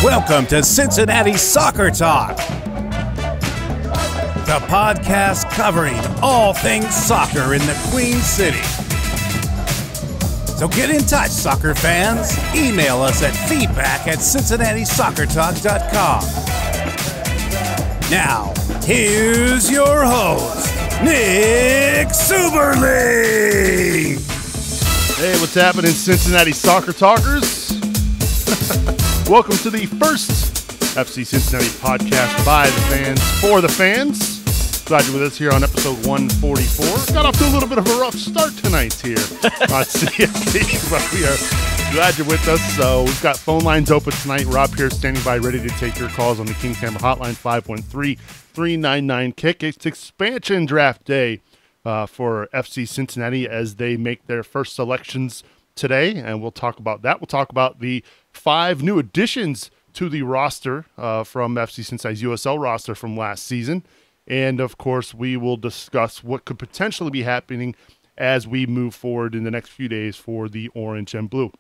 Welcome to Cincinnati Soccer Talk, the podcast covering all things soccer in the Queen City. So get in touch, soccer fans. Email us at feedback@cincinnati-soccertalk.com. Now, here's your host, Nick Suberly. Hey, what's happening, Cincinnati Soccer Talkers? Welcome to the first FC Cincinnati podcast by the fans, for the fans. Glad you're with us here on episode 144. Got off to a little bit of a rough start tonight here on CST, but we are glad you're with us. So we've got phone lines open tonight. Rob here standing by, ready to take your calls on the Kings Hammer Hotline, 513-399-KICK. It's expansion draft day for FC Cincinnati as they make their first selections today, and we'll talk about that. We'll talk about the 5 new additions to the roster from FC Cincinnati's USL roster from last season. And, of course, we will discuss what could potentially be happening as we move forward in the next few days for the Orange and Blue.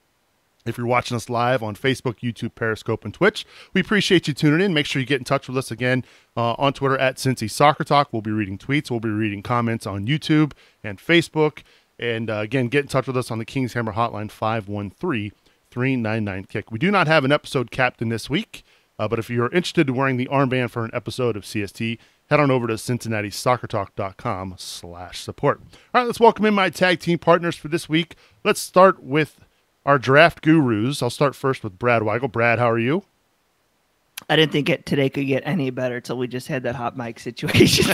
If you're watching us live on Facebook, YouTube, Periscope, and Twitch, we appreciate you tuning in. Make sure you get in touch with us again on Twitter at Cincy Soccer Talk. We'll be reading tweets. We'll be reading comments on YouTube and Facebook. And, again, get in touch with us on the Kings Hammer Hotline, 513-399-KICK. We do not have an episode captain this week, but if you're interested in wearing the armband for an episode of CST, head on over to CincinnatiSoccerTalk.com/support. All right, let's welcome in my tag team partners for this week. Let's start with our draft gurus. I'll start first with Brad Weigel. Brad, how are you? I didn't think today could get any better until we just had that hot mic situation.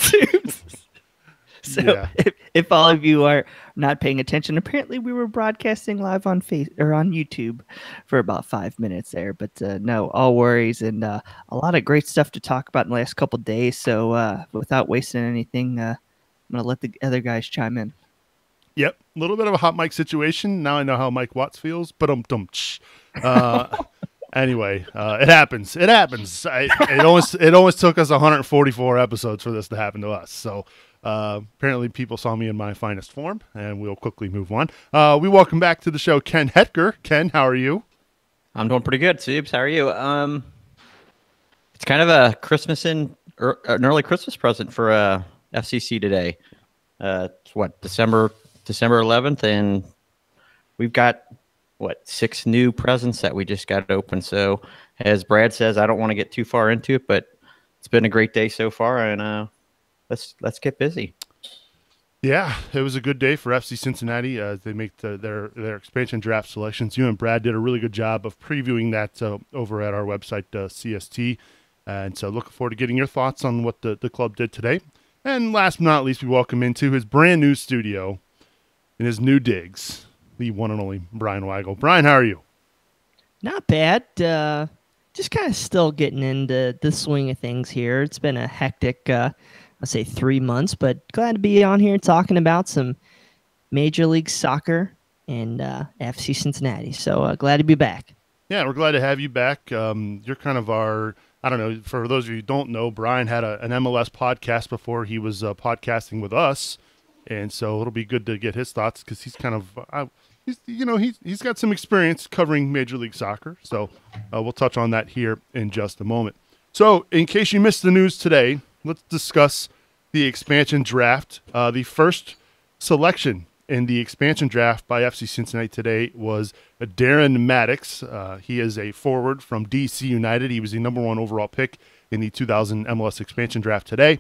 So yeah. if all of you are not paying attention, apparently we were broadcasting live on on YouTube for about 5 minutes there. But no, all worries, and a lot of great stuff to talk about in the last couple of days. So without wasting anything, I'm going to let the other guys chime in. Yep, a little bit of a hot mic situation. Now I know how Mike Watts feels, but anyway, it happens. It happens. It always took us 144 episodes for this to happen to us. So apparently people saw me in my finest form, and we'll quickly move on. We welcome back to the show Ken Hetker. Ken, how are you? I'm doing pretty good, Subes. How are you? It's kind of a an early Christmas present for FCC today. It's what, December 11th, and we've got 6 new presents that we just got open. So as Brad says, I don't want to get too far into it, but it's been a great day so far, and let's get busy. Yeah, it was a good day for FC Cincinnati as they make their expansion draft selections. You and Brad did a really good job of previewing that over at our website, CST. And so looking forward to getting your thoughts on what the club did today. And last but not least, we welcome into his brand new studio in his new digs, the one and only Brian Weigel. Brian, how are you? Not bad. Just kind of still getting into the swing of things here. It's been a hectic, I'd say 3 months, but glad to be on here talking about some Major League Soccer and FC Cincinnati. So glad to be back. Yeah, we're glad to have you back. You're kind of our, I don't know, for those of you who don't know, Brian had an MLS podcast before he was podcasting with us. And so it'll be good to get his thoughts because he's kind of, he's got some experience covering Major League Soccer. So we'll touch on that here in just a moment. So in case you missed the news today, let's discuss the expansion draft. The first selection in the expansion draft by FC Cincinnati today was Darren Maddox. He is a forward from DC United. He was the number 1 overall pick in the 2000 MLS Expansion Draft today.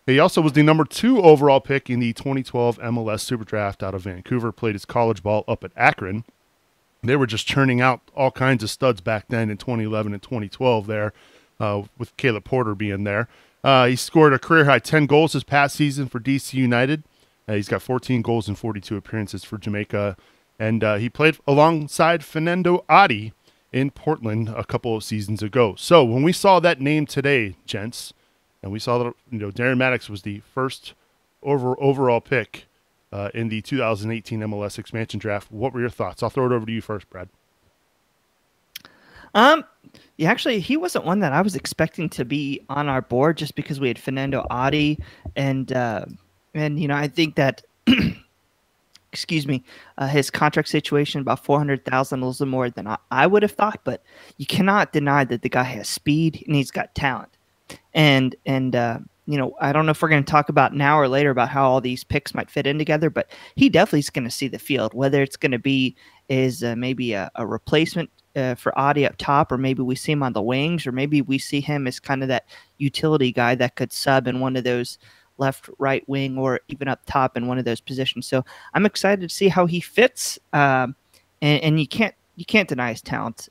He also was the number 2 overall pick in the 2012 MLS Super Draft out of Vancouver, played his college ball up at Akron. They were just churning out all kinds of studs back then in 2011 and 2012 there, with Caleb Porter being there. He scored a career-high 10 goals this past season for DC United. He's got 14 goals and 42 appearances for Jamaica. And he played alongside Fernando Adi in Portland a couple of seasons ago. So when we saw that name today, gents, and we saw that Darren Maddox was the first overall pick in the 2018 MLS Expansion Draft, what were your thoughts? I'll throw it over to you first, Brad. Yeah, actually, he wasn't one that I was expecting to be on our board just because we had Fernando Adi, and I think that excuse me, his contract situation, about 400,000, a little more than I would have thought. But you cannot deny that the guy has speed and he's got talent. And you know, I don't know if we're going to talk about now or later about how all these picks might fit in together, but he definitely is going to see the field. Whether it's going to be maybe a replacement for Adi up top, or maybe we see him on the wings, or maybe we see him as kind of that utility guy that could sub in one of those left, right wing, or even up top in one of those positions. So I'm excited to see how he fits. And you can't deny his talent.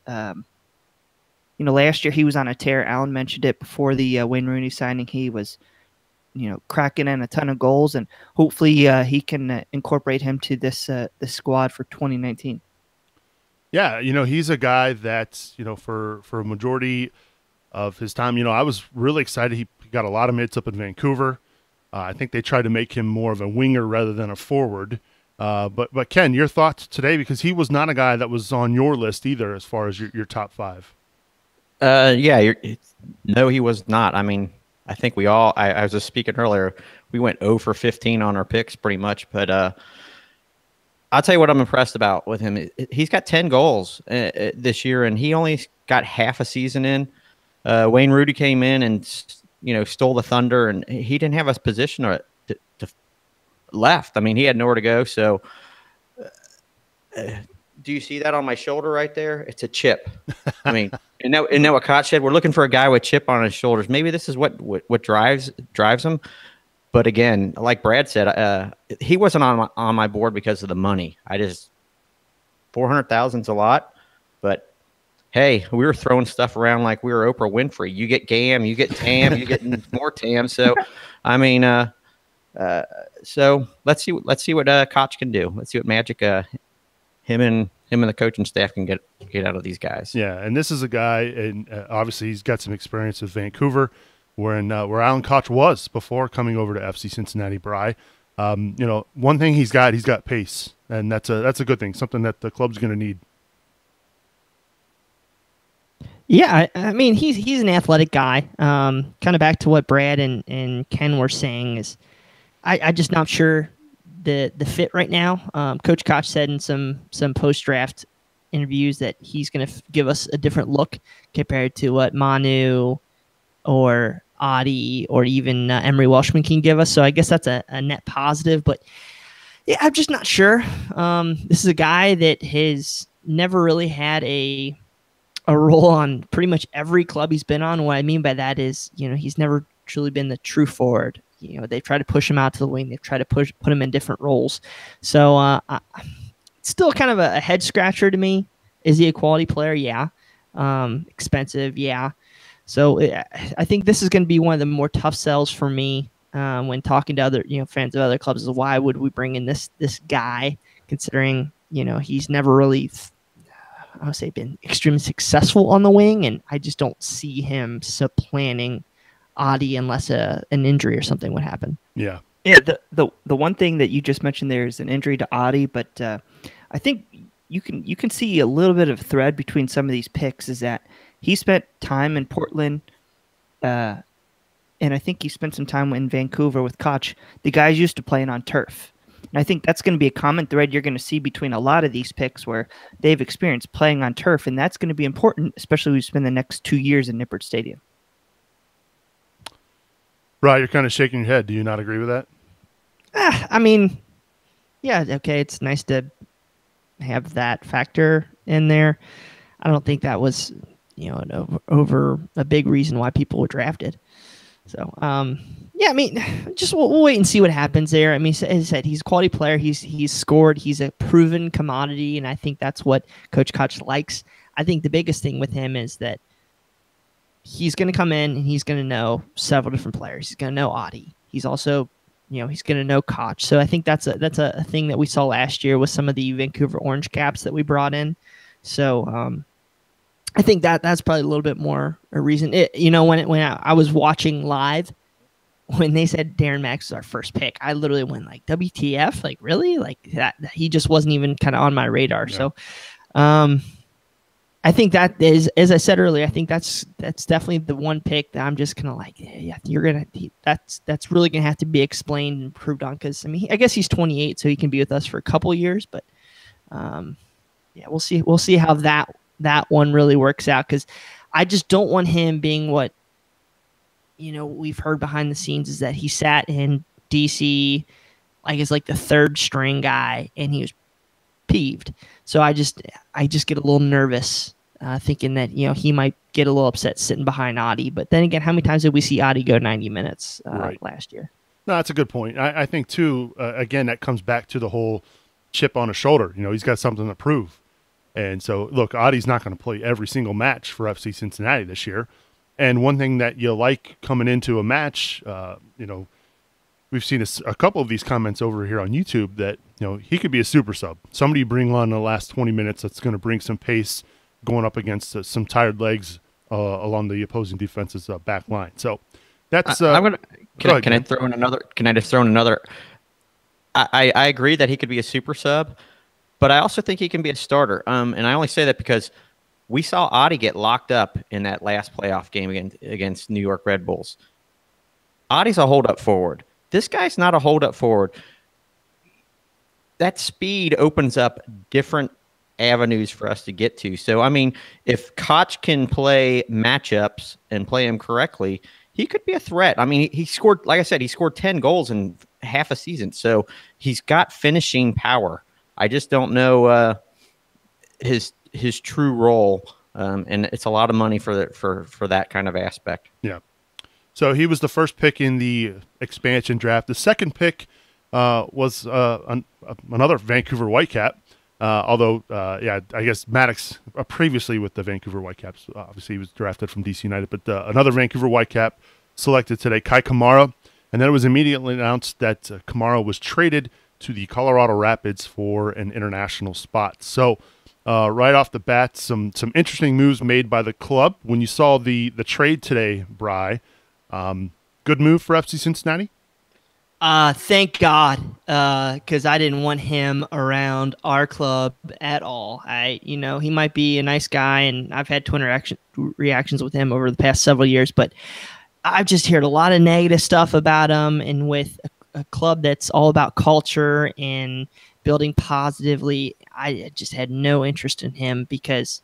You know, last year he was on a tear. Alan mentioned it before the Wayne Rooney signing. He was, you know, cracking in a ton of goals, and hopefully he can incorporate him to this squad for 2019. Yeah, you know, he's a guy that, you know, for a majority of his time, you know, I was really excited. He got a lot of minutes up in Vancouver. I think they tried to make him more of a winger rather than a forward. But Ken, your thoughts today, because he was not a guy that was on your list either as far as your top five. Yeah, no, he was not. I mean, I think we all, I was just speaking earlier, we went 0 for 15 on our picks pretty much. But I'll tell you what I'm impressed about with him. He's got 10 goals this year, and he only got half a season in. Wayne Rooney came in and, you know, stole the thunder, and he didn't have a position to left. I mean, he had nowhere to go. So do you see that on my shoulder right there? It's a chip. I mean, and now what Koch said, we're looking for a guy with chip on his shoulders. Maybe this is what drives him. But again, like Brad said, he wasn't on my board because of the money. 400,000 is a lot, but hey, we were throwing stuff around like we were Oprah Winfrey. You get GAM, you get TAM, you get more TAM. So, I mean, so let's see what Koch can do. Let's see what magic him and the coaching staff can get out of these guys. Yeah, and this is a guy, and obviously he's got some experience with Vancouver, where Alan Koch was before coming over to FC Cincinnati. Bry, you know, one thing he's got pace, and that's a good thing, something that the club's going to need. Yeah, I mean, he's an athletic guy. Kind of back to what Brad and Ken were saying is, I just not sure the fit right now. Coach Koch said in some post draft interviews that he's going to give us a different look compared to what Manu or Adi or even Emery Welshman can give us. So I guess that's a net positive. But yeah, I'm just not sure. This is a guy that has never really had a role on pretty much every club he's been on. What I mean by that is, you know, he's never truly been the true forward. You know, they've tried to push him out to the wing. They've tried to put him in different roles. So it's still kind of a head scratcher to me. Is he a quality player? Yeah. Expensive? Yeah. So I think this is going to be one of the more tough sells for me when talking to other, you know, fans of other clubs. Is why would we bring in this guy, considering, you know, he's never really, I would say, been extremely successful on the wing, and I just don't see him supplanting Adi unless an injury or something would happen. Yeah. Yeah. The one thing that you just mentioned there is an injury to Adi, but I think you can see a little bit of thread between some of these picks is that he spent time in Portland, and I think he spent some time in Vancouver with Koch. The guys used to playing on turf. And I think that's going to be a common thread you're going to see between a lot of these picks where they've experienced playing on turf, and that's going to be important, especially when we spend the next 2 years in Nippert Stadium. Right, you're kind of shaking your head. Do you not agree with that? I mean, yeah, okay, it's nice to have that factor in there. I don't think that was, you know, over a big reason why people were drafted. So, yeah, I mean, just we'll wait and see what happens there. I mean, as I said, he's a quality player. He's scored. He's a proven commodity, and I think that's what Coach Koch likes. I think the biggest thing with him is that he's going to come in and he's going to know several different players. He's going to know Adi. He's also, you know, he's going to know Koch. So I think that's a thing that we saw last year with some of the Vancouver Orange Caps that we brought in. So I think that's probably a little bit more a reason. You know, when I was watching live, when they said Darren Max was our first pick, I literally went like, WTF? Like, really? Like that? He just wasn't even kind of on my radar. Yeah. So, I think that is, as I said earlier, I think that's definitely the one pick that I'm just kind of like, yeah, that's really gonna have to be explained and proved on. Because I mean, I guess he's 28, so he can be with us for a couple years, but yeah, we'll see. We'll see how that one really works out. Because I just don't want him being what we've heard behind the scenes is that he sat in DC like as like the third string guy, and he was peeved. So I just get a little nervous thinking that he might get a little upset sitting behind Adi. But then again, how many times did we see Adi go 90 minutes last year? No, that's a good point. I think too. Again, that comes back to the whole chip on his shoulder. He's got something to prove. And so, look, Adi's not going to play every single match for FC Cincinnati this year. And one thing that you like coming into a match, we've seen a couple of these comments over here on YouTube that, he could be a super sub. Somebody you bring on in the last 20 minutes that's going to bring some pace going up against some tired legs along the opposing defense's back line. So that's Can I throw in another? Can I just throw in another? I agree that he could be a super sub, but I also think he can be a starter. And I only say that because we saw Adi get locked up in that last playoff game against New York Red Bulls. Adi's a hold-up forward. This guy's not a hold-up forward. That speed opens up different avenues for us to get to. So, I mean, if Koch can play matchups and play him correctly, he could be a threat. I mean, he scored, like I said, he scored 10 goals in half a season. So he's got finishing power. I just don't know his true role, and it's a lot of money for that kind of aspect. Yeah. So he was the first pick in the expansion draft. The second pick was another Vancouver Whitecap. Although, I guess Maddox previously with the Vancouver Whitecaps, obviously he was drafted from DC United, but another Vancouver Whitecap selected today, Kai Kamara. And then it was immediately announced that Kamara was traded to the Colorado Rapids for an international spot. So right off the bat, some interesting moves made by the club. When you saw the trade today, Bri, good move for FC Cincinnati? Thank God, because I didn't want him around our club at all. He might be a nice guy, and I've had Twitter reactions with him over the past several years, but I've just heard a lot of negative stuff about him, and with a club that's all about culture and building positively, I just had no interest in him because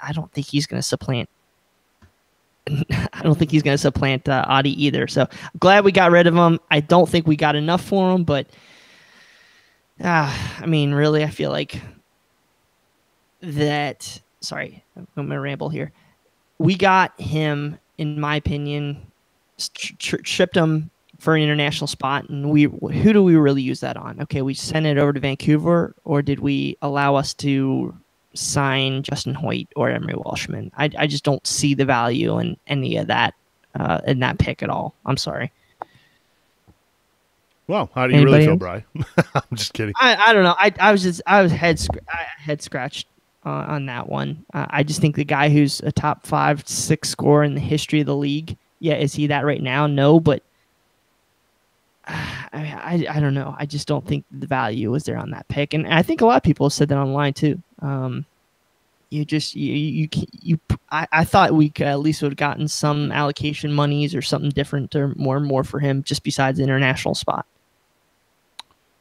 I don't think he's going to supplant Adi either. So I'm glad we got rid of him. I don't think we got enough for him, but I mean, really, I feel like that. Sorry, I'm going to ramble here. We got him, in my opinion, shipped him for an international spot, and who do we really use that on? Okay, we sent it over to Vancouver, or did we allow us to sign Justin Hoyt or Emery Walshman? I just don't see the value in any of that in that pick at all. I'm sorry. Well, how do you really feel, Bri? I'm just kidding. I don't know. I was head scratched on that one. I just think the guy who's a top 5-6 scorer in the history of the league. Yeah, is he that right now? No, but I don't know. I just don't think the value was there on that pick, and I think a lot of people have said that online too. I thought we could at least would have gotten some allocation monies or something different or more for him, just besides the international spot.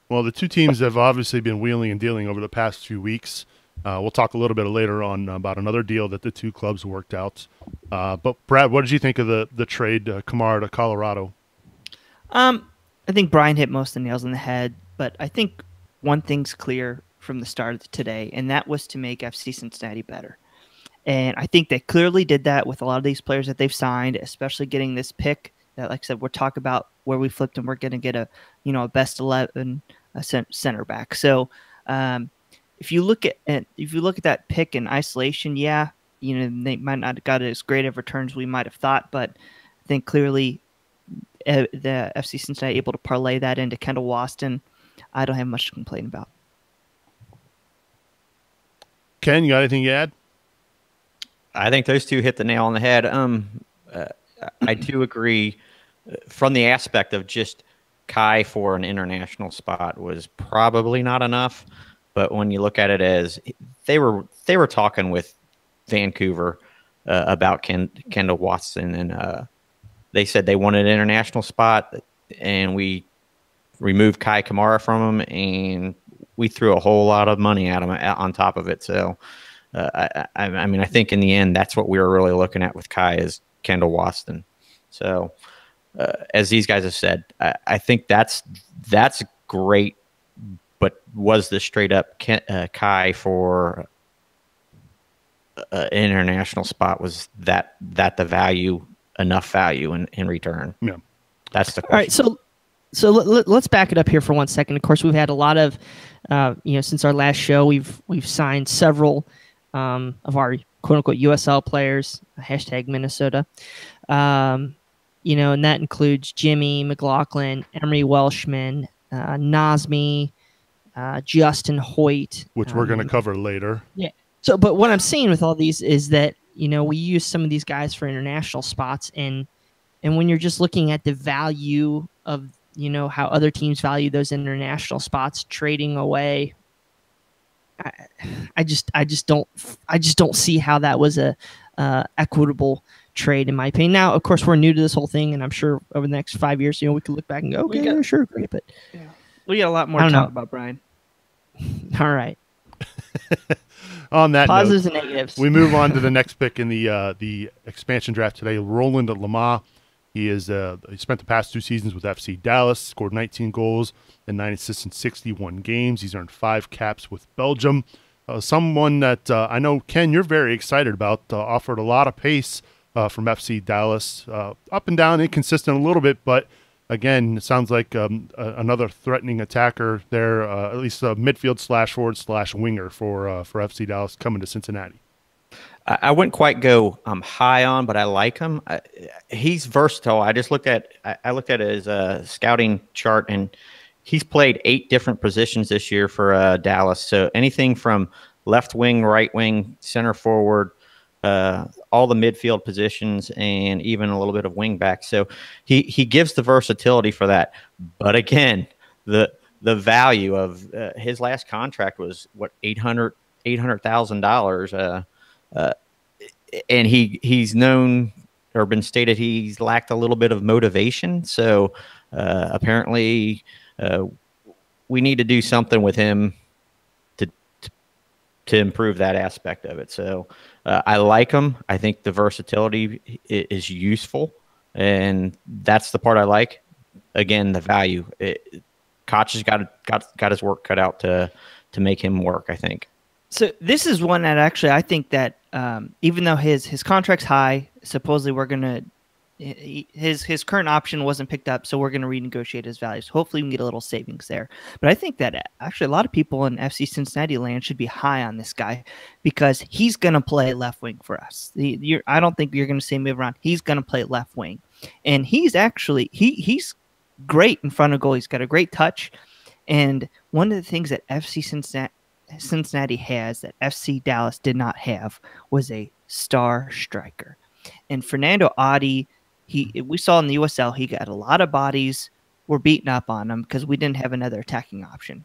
Well, the two teams have obviously been wheeling and dealing over the past few weeks. We'll talk a little bit later on about another deal that the two clubs worked out. But Brad, what did you think of the trade Kamara to Colorado? I think Brian hit most of the nails on the head, but I think one thing's clear from the start of today, and that was to make FC Cincinnati better. And I think they clearly did that with a lot of these players that they've signed, especially getting this pick that, like I said, we're talking about where we flipped and we're going to get a best 11 center back. So if you look at that pick in isolation, they might not have got as great of returns we might have thought, but I think clearly the FC Cincinnati able to parlay that into Kendall Waston. I don't have much to complain about. Ken, you got anything to add? I think those two hit the nail on the head. I do agree from the aspect of just Kai for an international spot was probably not enough. But when you look at it as they were talking with Vancouver about Kendall Watson, and they said they wanted an international spot, and we removed Kai Kamara from him, and we threw a whole lot of money at him on top of it. So, I mean, I think in the end, that's what we were really looking at with Kai is Kendall Watson. So, as these guys have said, I think that's great. But was the straight up Kai for an international spot? Was that the value, enough value in return? Yeah, that's the question. All right, so let's back it up here for 1 second. Of course, we've had a lot of, since our last show, we've signed several of our quote unquote USL players, hashtag Minnesota. And that includes Jimmy McLaughlin, Emery Welshman, Nazmi, Justin Hoyt, which we're going to cover later. Yeah. So, but what I'm saying with all these is that we use some of these guys for international spots, and when you're just looking at the value of how other teams value those international spots, trading away, I just don't see how that was a equitable trade, in my opinion. Now, of course, we're new to this whole thing, and I'm sure over the next 5 years, we could look back and go, okay, sure, great, but we got a lot more to talk about, Brian. All right. On that positives note, and negatives, we move on to the next pick in the expansion draft today. Roland Lamar. He spent the past 2 seasons with FC Dallas, scored 19 goals and 9 assists in 61 games. He's earned 5 caps with Belgium. Someone that I know, Ken, you're very excited about. Offered a lot of pace from FC Dallas, up and down, inconsistent a little bit, but again, it sounds like another threatening attacker there, at least a midfield / forward / winger for FC Dallas coming to Cincinnati. I wouldn't quite go high on, but I like him. He's versatile. I looked at his scouting chart, and he's played 8 different positions this year for Dallas. So anything from left wing, right wing, center forward, all the midfield positions, and even a little bit of wing back. So he gives the versatility for that. But again, the value of his last contract was what, $800,000. And he's known or been stated he's lacked a little bit of motivation. So apparently we need to do something with him to improve that aspect of it. So I like him. I think the versatility is useful, and that's the part I like. Again, the value. Koch has got his work cut out to make him work, I think. So this is one that actually I think that even though his contract's high, supposedly we're gonna his current option wasn't picked up, so we're gonna renegotiate his values. Hopefully, we can get a little savings there. But I think that actually a lot of people in FC Cincinnati land should be high on this guy because he's gonna play left wing for us. I don't think you're gonna say move around. He's gonna play left wing, and he's actually he's great in front of goal. He's got a great touch, and one of the things that FC Cincinnati has that FC Dallas did not have was a star striker. And Fernando Adi, we saw in the USL, he got a lot of bodies were beaten up on him because we didn't have another attacking option.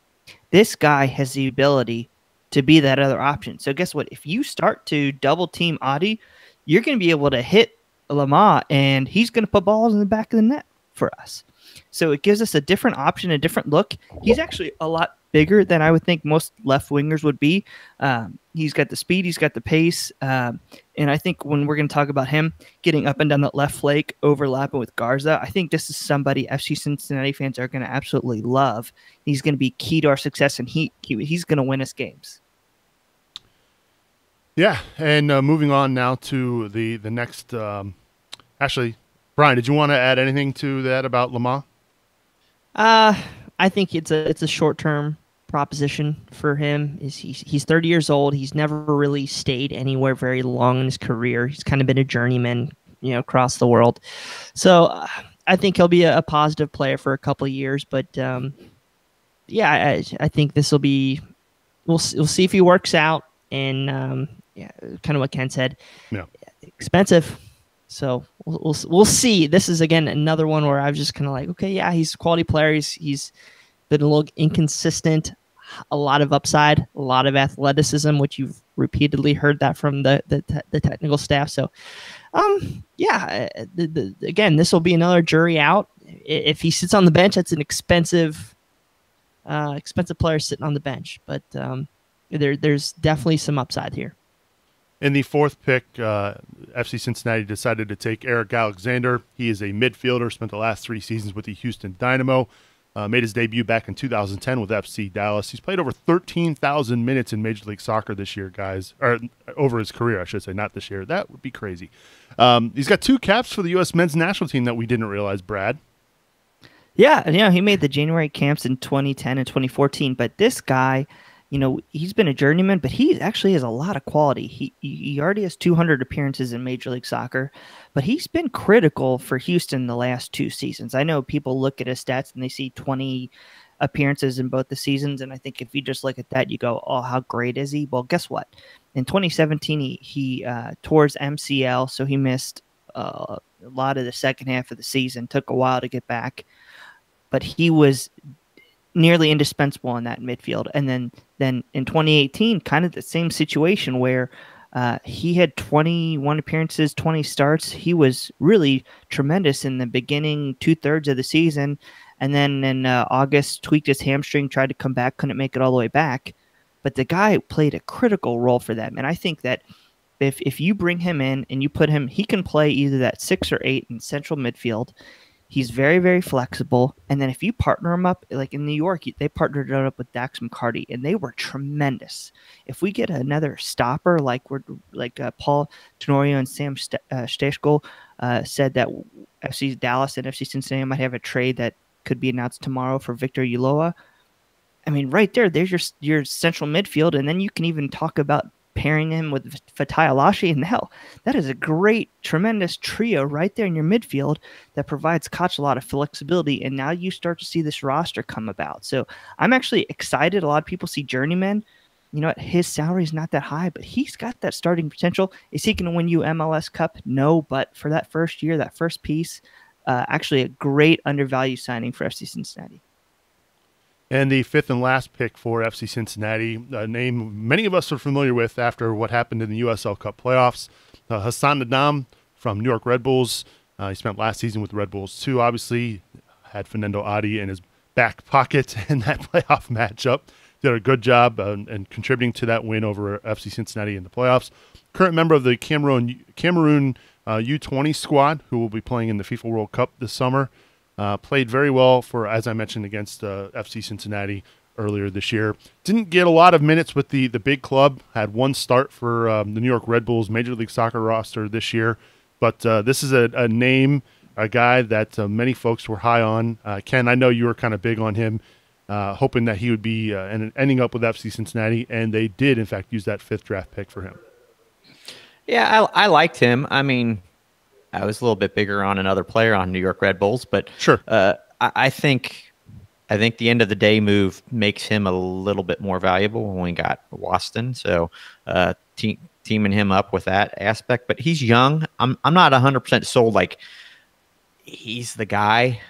This guy has the ability to be that other option. So guess what? If you start to double team Adi, you're going to be able to hit Lamar, and he's going to put balls in the back of the net for us. So it gives us a different option, a different look. He's actually a lot bigger than I would think most left wingers would be. He's got the speed, he's got the pace, and I think when we're going to talk about him getting up and down that left flank, overlapping with Garza, I think this is somebody FC Cincinnati fans are going to absolutely love. He's going to be key to our success, and he's going to win us games. Yeah, and moving on now to the next. Actually, Brian, did you want to add anything to that about Lamar? I think it's a short-term proposition for him. He's 30 years old. He's never really stayed anywhere very long in his career. He's kind of been a journeyman, across the world. So I think he'll be a positive player for a couple of years. But I think this will be. We'll see if he works out. And kind of what Ken said. Yeah, expensive. So we'll see. This is again another one where I was just kind of like, okay, yeah, he's a quality player. He's been a little inconsistent. a lot of upside, a lot of athleticism, which you've repeatedly heard that from the technical staff. So, again, this will be another jury out. If he sits on the bench, that's an expensive player sitting on the bench. But there's definitely some upside here. In the fourth pick, FC Cincinnati decided to take Eric Alexander. He is a midfielder, spent the last 3 seasons with the Houston Dynamo, made his debut back in 2010 with FC Dallas. He's played over 13,000 minutes in Major League Soccer this year, guys. Or over his career, I should say, not this year. That would be crazy. He's got 2 caps for the U.S. men's national team that we didn't realize, Brad. Yeah, he made the January camps in 2010 and 2014, but this guy, he's been a journeyman, but he actually has a lot of quality. He already has 200 appearances in Major League Soccer, but he's been critical for Houston the last 2 seasons. I know people look at his stats and they see 20 appearances in both the seasons, and I think if you just look at that, you go, oh, how great is he? Well, guess what? In 2017, he tore his MCL, so he missed a lot of the second half of the season. Took a while to get back, but he was nearly indispensable in that midfield. And then in 2018, kind of the same situation where he had 21 appearances, 20 starts. He was really tremendous in the beginning 2/3 of the season. And then in August, tweaked his hamstring, tried to come back, couldn't make it all the way back. But the guy played a critical role for them. And I think that if you bring him in and you put him, he can play either that 6 or 8 in central midfield. He's very, very flexible. And then if you partner him up, like in New York, they partnered it up with Dax McCarty, and they were tremendous. If we get another stopper, Paul Tenorio and Sam Stejskal said that FC Dallas and FC Cincinnati might have a trade that could be announced tomorrow for Victor Ulloa. I mean, right there's your central midfield, and then you can even talk about pairing him with Fatai Alashi, and hell, that is a great, tremendous trio right there in your midfield that provides Koch a lot of flexibility, and now you start to see this roster come about. So I'm actually excited. A lot of people see journeyman. His salary is not that high, but he's got that starting potential. Is he going to win you MLS Cup? No, but for that first year, that first piece, actually a great undervalued signing for FC Cincinnati. And the 5th and last pick for FC Cincinnati, a name many of us are familiar with after what happened in the USL Cup playoffs, Hassan Nadam from New York Red Bulls. He spent last season with the Red Bulls too, obviously. Had Fernando Adi in his back pocket in that playoff matchup. Did a good job and contributing to that win over FC Cincinnati in the playoffs. Current member of the Cameroon U20 squad, who will be playing in the FIFA World Cup this summer. Played very well for, as I mentioned, against FC Cincinnati earlier this year. Didn't get a lot of minutes with the big club. Had 1 start for the New York Red Bulls Major League Soccer roster this year. But this is a name, a guy that many folks were high on. Ken, I know you were kind of big on him, hoping that he would be ending up with FC Cincinnati, and they did, in fact, use that 5th draft pick for him. Yeah, I liked him. I mean, I was a little bit bigger on another player on New York Red Bulls, but sure. I think the end of the day move makes him a little bit more valuable when we got Waston. So teaming him up with that aspect, but he's young. I'm not 100% sold like he's the guy,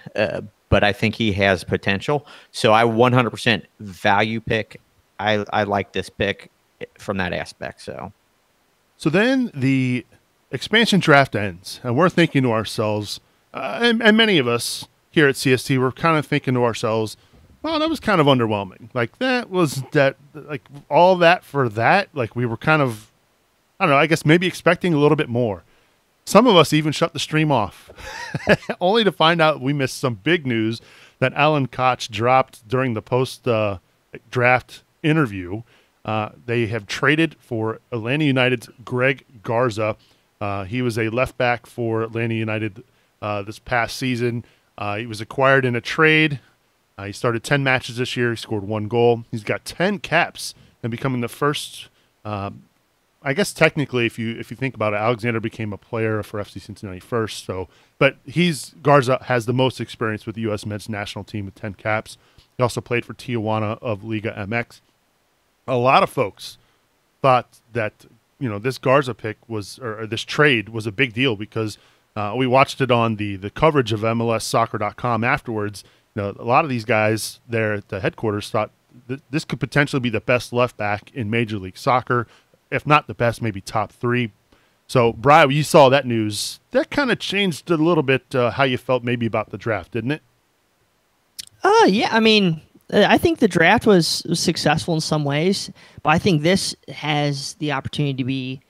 but I think he has potential. So I 100% value pick. I like this pick from that aspect. So then the expansion draft ends, and we're thinking to ourselves, and many of us here at CST, we're kind of thinking to ourselves, well, that was kind of underwhelming. Like all that for that. Like we were kind of, I don't know, I guess maybe expecting a little bit more. Some of us even shut the stream off, only to find out we missed some big news that Alan Koch dropped during the post-draft interview. They have traded for Atlanta United's Greg Garza. He was a left back for Atlanta United this past season. He was acquired in a trade. He started 10 matches this year. He scored 1 goal. He's got 10 caps and becoming the first. I guess technically, if you think about it, Alexander became a player for FC Cincinnati first. But Garza has the most experience with the U.S. men's national team with 10 caps. He also played for Tijuana of Liga MX. A lot of folks thought that this Garza pick or this trade was a big deal because we watched it on the coverage of MLSsoccer.com afterwards. A lot of these guys there at the headquarters thought this could potentially be the best left back in Major League Soccer, if not the best, maybe top 3. So, Brian, you saw that news. That kind of changed a little bit how you felt maybe about the draft, didn't it? Yeah. I mean, I think the draft was successful in some ways, but I think this has the opportunity to be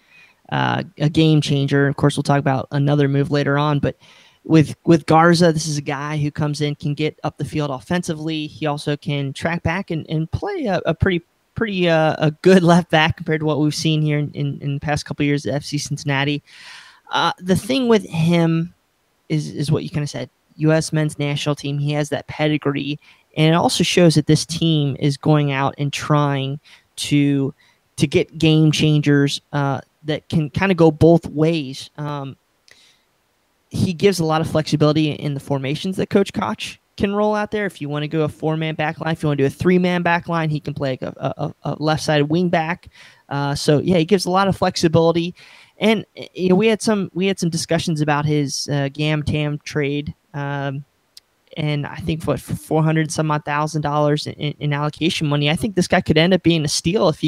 a game changer. Of course, we'll talk about another move later on, but with Garza, this is a guy who comes in, can get up the field offensively. He also can track back and play a pretty a good left back compared to what we've seen here in the past couple of years at FC Cincinnati. The thing with him is what you kind of said. U.S. men's national team. He has that pedigree, and it also shows that this team is going out and trying to get game changers that can kind of go both ways. He gives a lot of flexibility in the formations that Coach Koch can roll out there. If you want to go a 4-man back line, if you want to do a 3-man back line, he can play like a left-sided wing back. So yeah, he gives a lot of flexibility. And we had some discussions about his Gam Tam trade. And I think for $400,000 in allocation money, I think this guy could end up being a steal if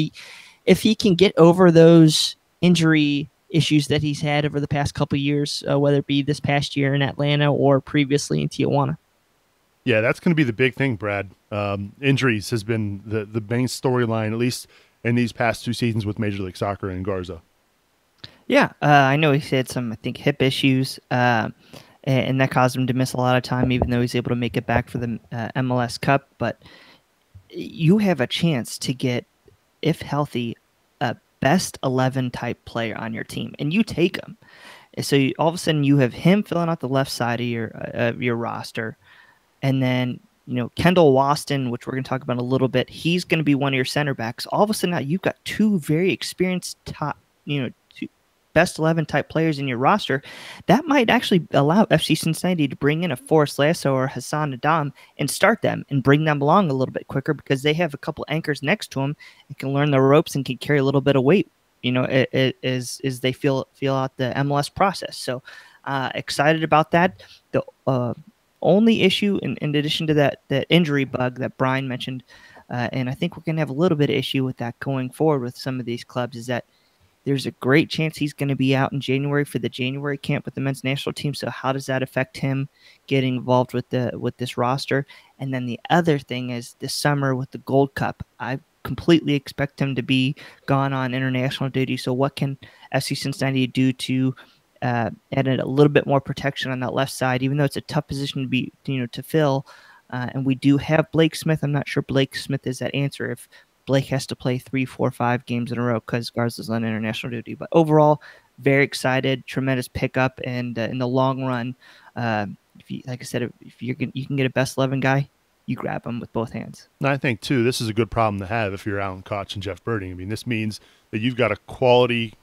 he can get over those injury issues that he's had over the past couple of years, whether it be this past year in Atlanta or previously in Tijuana. Yeah, that's going to be the big thing, Brad. Injuries has been the main storyline, at least in these past 2 seasons with Major League Soccer and Garza. Yeah, I know he's had some, I think, hip issues, and that caused him to miss a lot of time, even though he's able to make it back for the MLS Cup. But you have a chance to get, if healthy, a best 11 type player on your team, and you take him. So all of a sudden you have him filling out the left side of your roster. And then, Kendall Waston, which we're going to talk about in a little bit, he's going to be one of your center backs. All of a sudden now you've got 2 very experienced top, 2 best 11 type players in your roster. That might actually allow FC Cincinnati to bring in a Forrest Lasso or Hassan Adam and start them and bring them along a little bit quicker, because they have a couple anchors next to them and can learn the ropes and can carry a little bit of weight, as they feel out the MLS process. So excited about that. The only issue, in addition to that injury bug that Brian mentioned, and I think we're going to have a little bit of issue with that going forward with some of these clubs, is that there's a great chance he's going to be out in January for the January camp with the men's national team. So how does that affect him getting involved with this roster? And then the other thing is this summer with the Gold Cup, I completely expect him to be gone on international duty. So what can FC Cincinnati do to add a little bit more protection on that left side, even though it's a tough position to be, to fill. And we do have Blake Smith. I'm not sure Blake Smith is that answer if Blake has to play 3, 4, 5 games in a row because Garza's on international duty. But overall, very excited, tremendous pickup. And in the long run, like I said, if you can get a best 11 guy, you grab him with both hands. And I think, too, this is a good problem to have if you're Alan Koch and Jeff Birding. I mean, this means that you've got a quality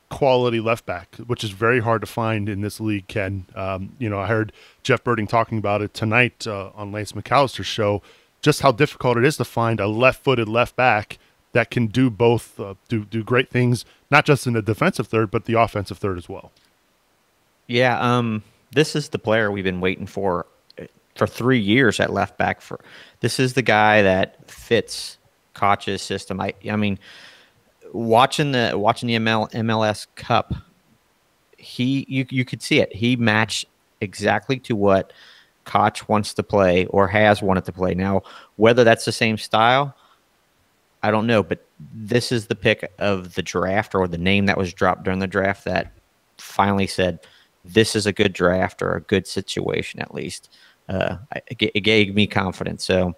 left back, which is very hard to find in this league, Ken. I heard Jeff Birding talking about it tonight on Lance McAllister's show, just how difficult it is to find a left-footed left back that can do both, do great things, not just in the defensive third, but the offensive third as well. Yeah, this is the player we've been waiting for 3 years at left back. This is the guy that fits Koch's system. I mean, watching the MLS Cup, you could see it. He matched exactly to what Koch wants to play or has wanted to play. Now, whether that's the same style, I don't know. But this is the pick of the draft, or the name that was dropped during the draft, that finally said this is a good draft or a good situation. At least it gave me confidence. So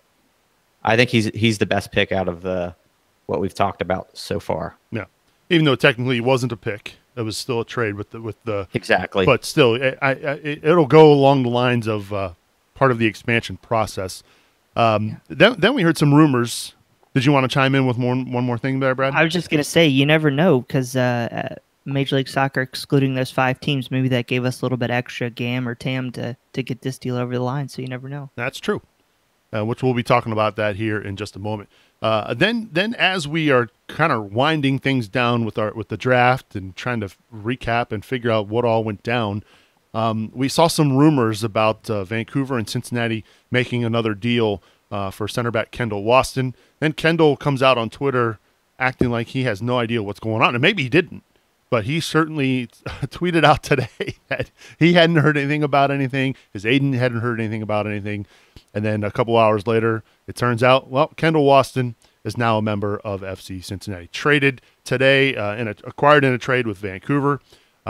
I think he's the best pick out of what we've talked about so far. Yeah, even though technically it wasn't a pick, it was still a trade with the exactly. But still, it'll go along the lines of part of the expansion process. Then we heard some rumors. Did you want to chime in with one more thing there, Brad? I was just going to say, you never know, because Major League Soccer excluding those 5 teams, maybe that gave us a little bit extra GAM or TAM to get this deal over the line. So you never know. That's true. Which we'll be talking about that here in just a moment. Then as we are kind of winding things down with the draft and trying to recap and figure out what all went down, we saw some rumors about Vancouver and Cincinnati making another deal for center back Kendall Waston. Then Kendall comes out on Twitter acting like he has no idea what's going on, and maybe he didn't. But he certainly tweeted out today that he hadn't heard anything about anything. His agent hadn't heard anything about anything. And then a couple hours later, it turns out, well, Kendall Waston is now a member of FC Cincinnati. Traded today, acquired in a trade with Vancouver.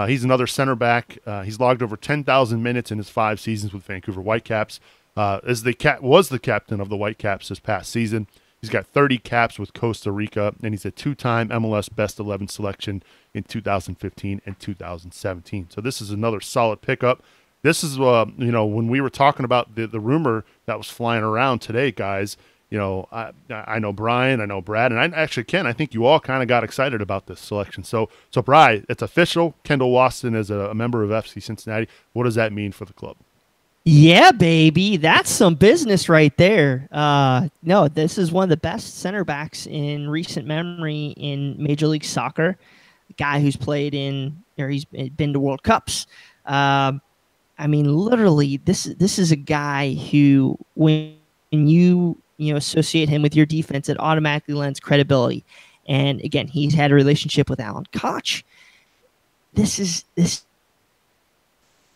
He's another center back. He's logged over 10,000 minutes in his 5 seasons with Vancouver Whitecaps. Was the captain of the Whitecaps this past season. He's got 30 caps with Costa Rica, and he's a 2-time MLS Best 11 selection in 2015 and 2017. So this is another solid pickup. This is, when we were talking about the rumor that was flying around today, guys, I know Brian, I know Brad, and I actually, Ken, I think you all kind of got excited about this selection. So Brian, it's official. Kendall Waston is a member of FC Cincinnati. What does that mean for the club? Yeah, baby. That's some business right there. No, this is one of the best center backs in recent memory in Major League Soccer. A guy who's played he's been to World Cups. Literally, this is a guy who, when you associate him with your defense, it automatically lends credibility. And again, he's had a relationship with Alan Koch. This is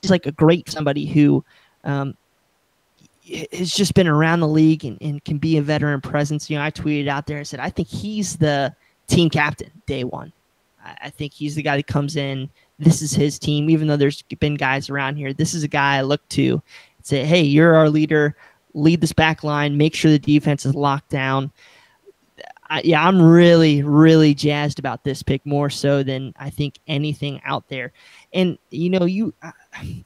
like a great somebody who has just been around the league and can be a veteran presence. I tweeted out there and said, I think he's the team captain day one. I think he's the guy that comes in. This is his team, even though there's been guys around here. This is a guy I look to and say, hey, you're our leader. Lead this back line. Make sure the defense is locked down. I'm really, really jazzed about this pick, more so than I think anything out there. And, I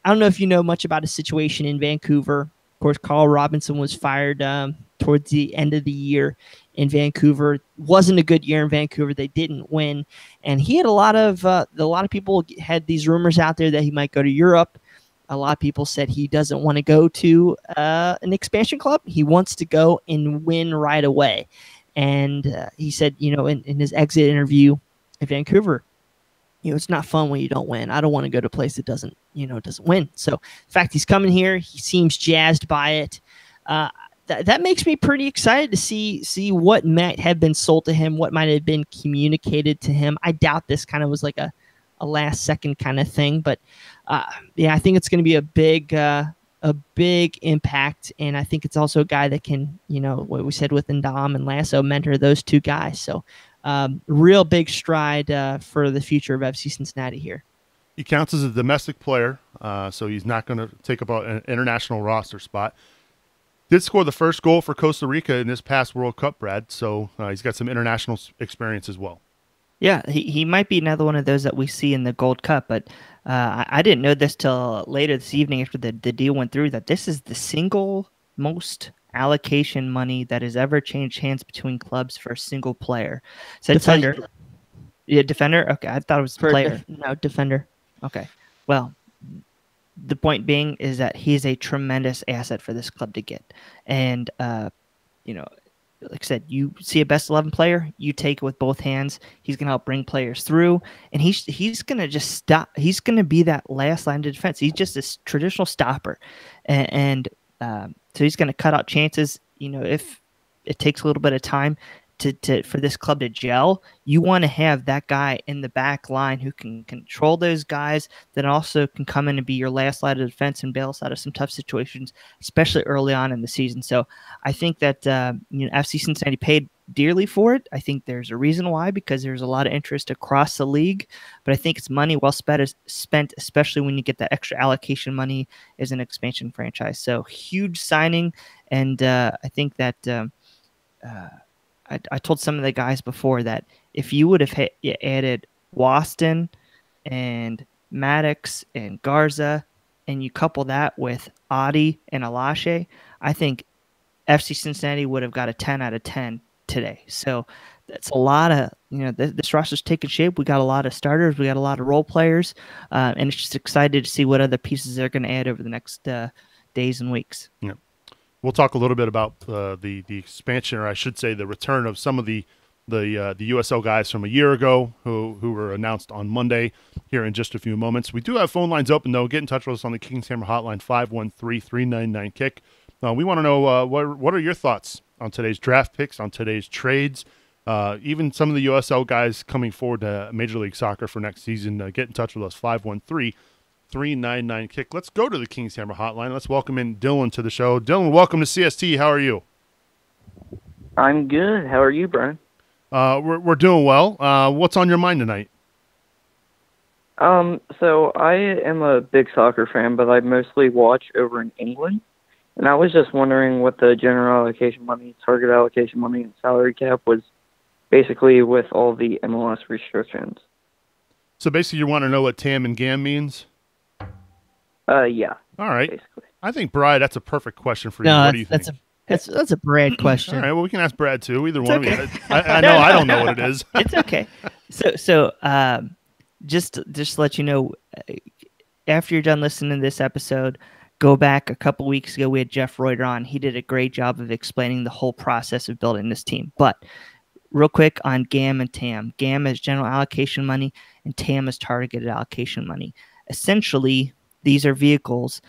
don't know if you know much about a situation in Vancouver. Of course, Carl Robinson was fired towards the end of the year in Vancouver. Wasn't a good year in Vancouver. They didn't win. And he had a lot of people had these rumors out there that he might go to Europe. A lot of people said he doesn't want to go to an expansion club. He wants to go and win right away. And he said, in his exit interview in Vancouver, it's not fun when you don't win. I don't want to go to a place that doesn't win. So the fact he's coming here, he seems jazzed by it. That makes me pretty excited to see what might have been sold to him, what might have been communicated to him. I doubt this kind of was like a last second kind of thing, but I think it's going to be a big impact, and I think it's also a guy that can, what we said with Ndam and Lasso, mentor those two guys. So real big stride for the future of FC Cincinnati here. He counts as a domestic player, so he's not going to take up an international roster spot. Did score the first goal for Costa Rica in this past World Cup, Brad, so he's got some international experience as well. Yeah, he might be another one of those that we see in the Gold Cup, but I didn't know this till later this evening after the deal went through, that this is the single most allocation money that has ever changed hands between clubs for a single player. So defender. Defender? Okay, I thought it was player. No, defender. Okay, well, the point being is that he's a tremendous asset for this club to get. And, like I said, you see a best 11 player, you take it with both hands. He's going to help bring players through, and he's going to just stop. He's going to be that last line of defense. He's just this traditional stopper, and so he's going to cut out chances. If it takes a little bit of time for this club to gel, you want to have that guy in the back line who can control those guys, that also can come in and be your last line of defense and bail us out of some tough situations, especially early on in the season. So I think that FC Cincinnati paid dearly for it. I think there's a reason why, because there's a lot of interest across the league, but I think it's money well spent, especially when you get that extra allocation money as an expansion franchise. So huge signing, and I think that I told some of the guys before that if you would have added Waston and Maddox and Garza, and you couple that with Adi and Alashe, I think FC Cincinnati would have got a 10 out of 10 today. So that's a lot of, this roster's taking shape. We got a lot of starters. We got a lot of role players. And it's just excited to see what other pieces they're going to add over the next days and weeks. Yeah. We'll talk a little bit about the expansion, or I should say the return of some of the USL guys from a year ago who were announced on Monday here in just a few moments. We do have phone lines open, though. Get in touch with us on the Kings Hammer Hotline, 513-399-KICK. We want to know what are your thoughts on today's draft picks, on today's trades, even some of the USL guys coming forward to Major League Soccer for next season. Get in touch with us, 513-399-KICK. Let's go to the Kings Hammer Hotline. Let's welcome in Dylan to the show. Dylan, welcome to CST. How are you? I'm good. How are you, Brian? We're doing well. What's on your mind tonight? So I am a big soccer fan, but I mostly watch over in England. And I was just wondering what the general allocation money, target allocation money, and salary cap was basically with all the MLS restrictions. So basically you want to know what TAM and GAM means? Yeah. All right. Basically. I think, Brad, that's a perfect question for you. No, What do you think? that's a Brad question. All right, well, we can ask Brad, too. Either It's one okay. of you. I know I don't know what it is. It's okay. So just to let you know, after you're done listening to this episode, go back a couple weeks ago. We had Jeff Reuter on. He did a great job of explaining the whole process of building this team. But real quick on GAM and TAM. GAM is general allocation money, and TAM is targeted allocation money. Essentially, these are vehicles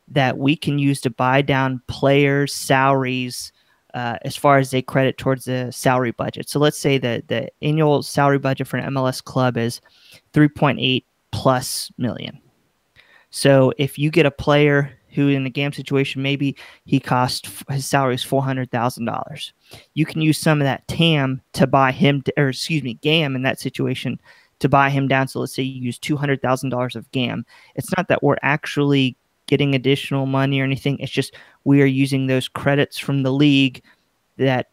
that we can use to buy down players' salaries as far as they credit towards the salary budget. So let's say that the annual salary budget for an MLS club is 3.8 plus million. So if you get a player who in a GAM situation, maybe his salary is $400,000. You can use some of that TAM to buy him, GAM in that situation to buy him down. So let's say you use $200,000 of GAM. It's not that we're actually getting additional money or anything. It's just we are using those credits from the league that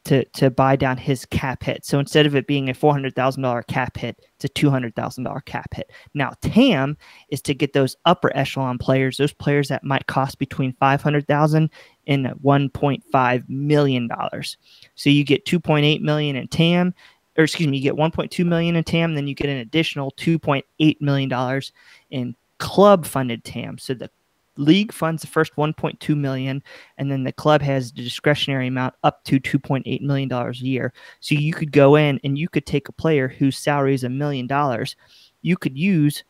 to buy down his cap hit. So instead of it being a $400,000 cap hit, it's a $200,000 cap hit. Now TAM is to get those upper echelon players, those players that might cost between $500,000 and $1.5 million. So you get $2.8 million in TAM, or excuse me, you get $1.2 million in TAM, then you get an additional $2.8 million in club funded TAM. So the league funds the first $1.2 million, and then the club has the discretionary amount up to $2.8 million a year. So you could go in and you could take a player whose salary is $1 million. You could use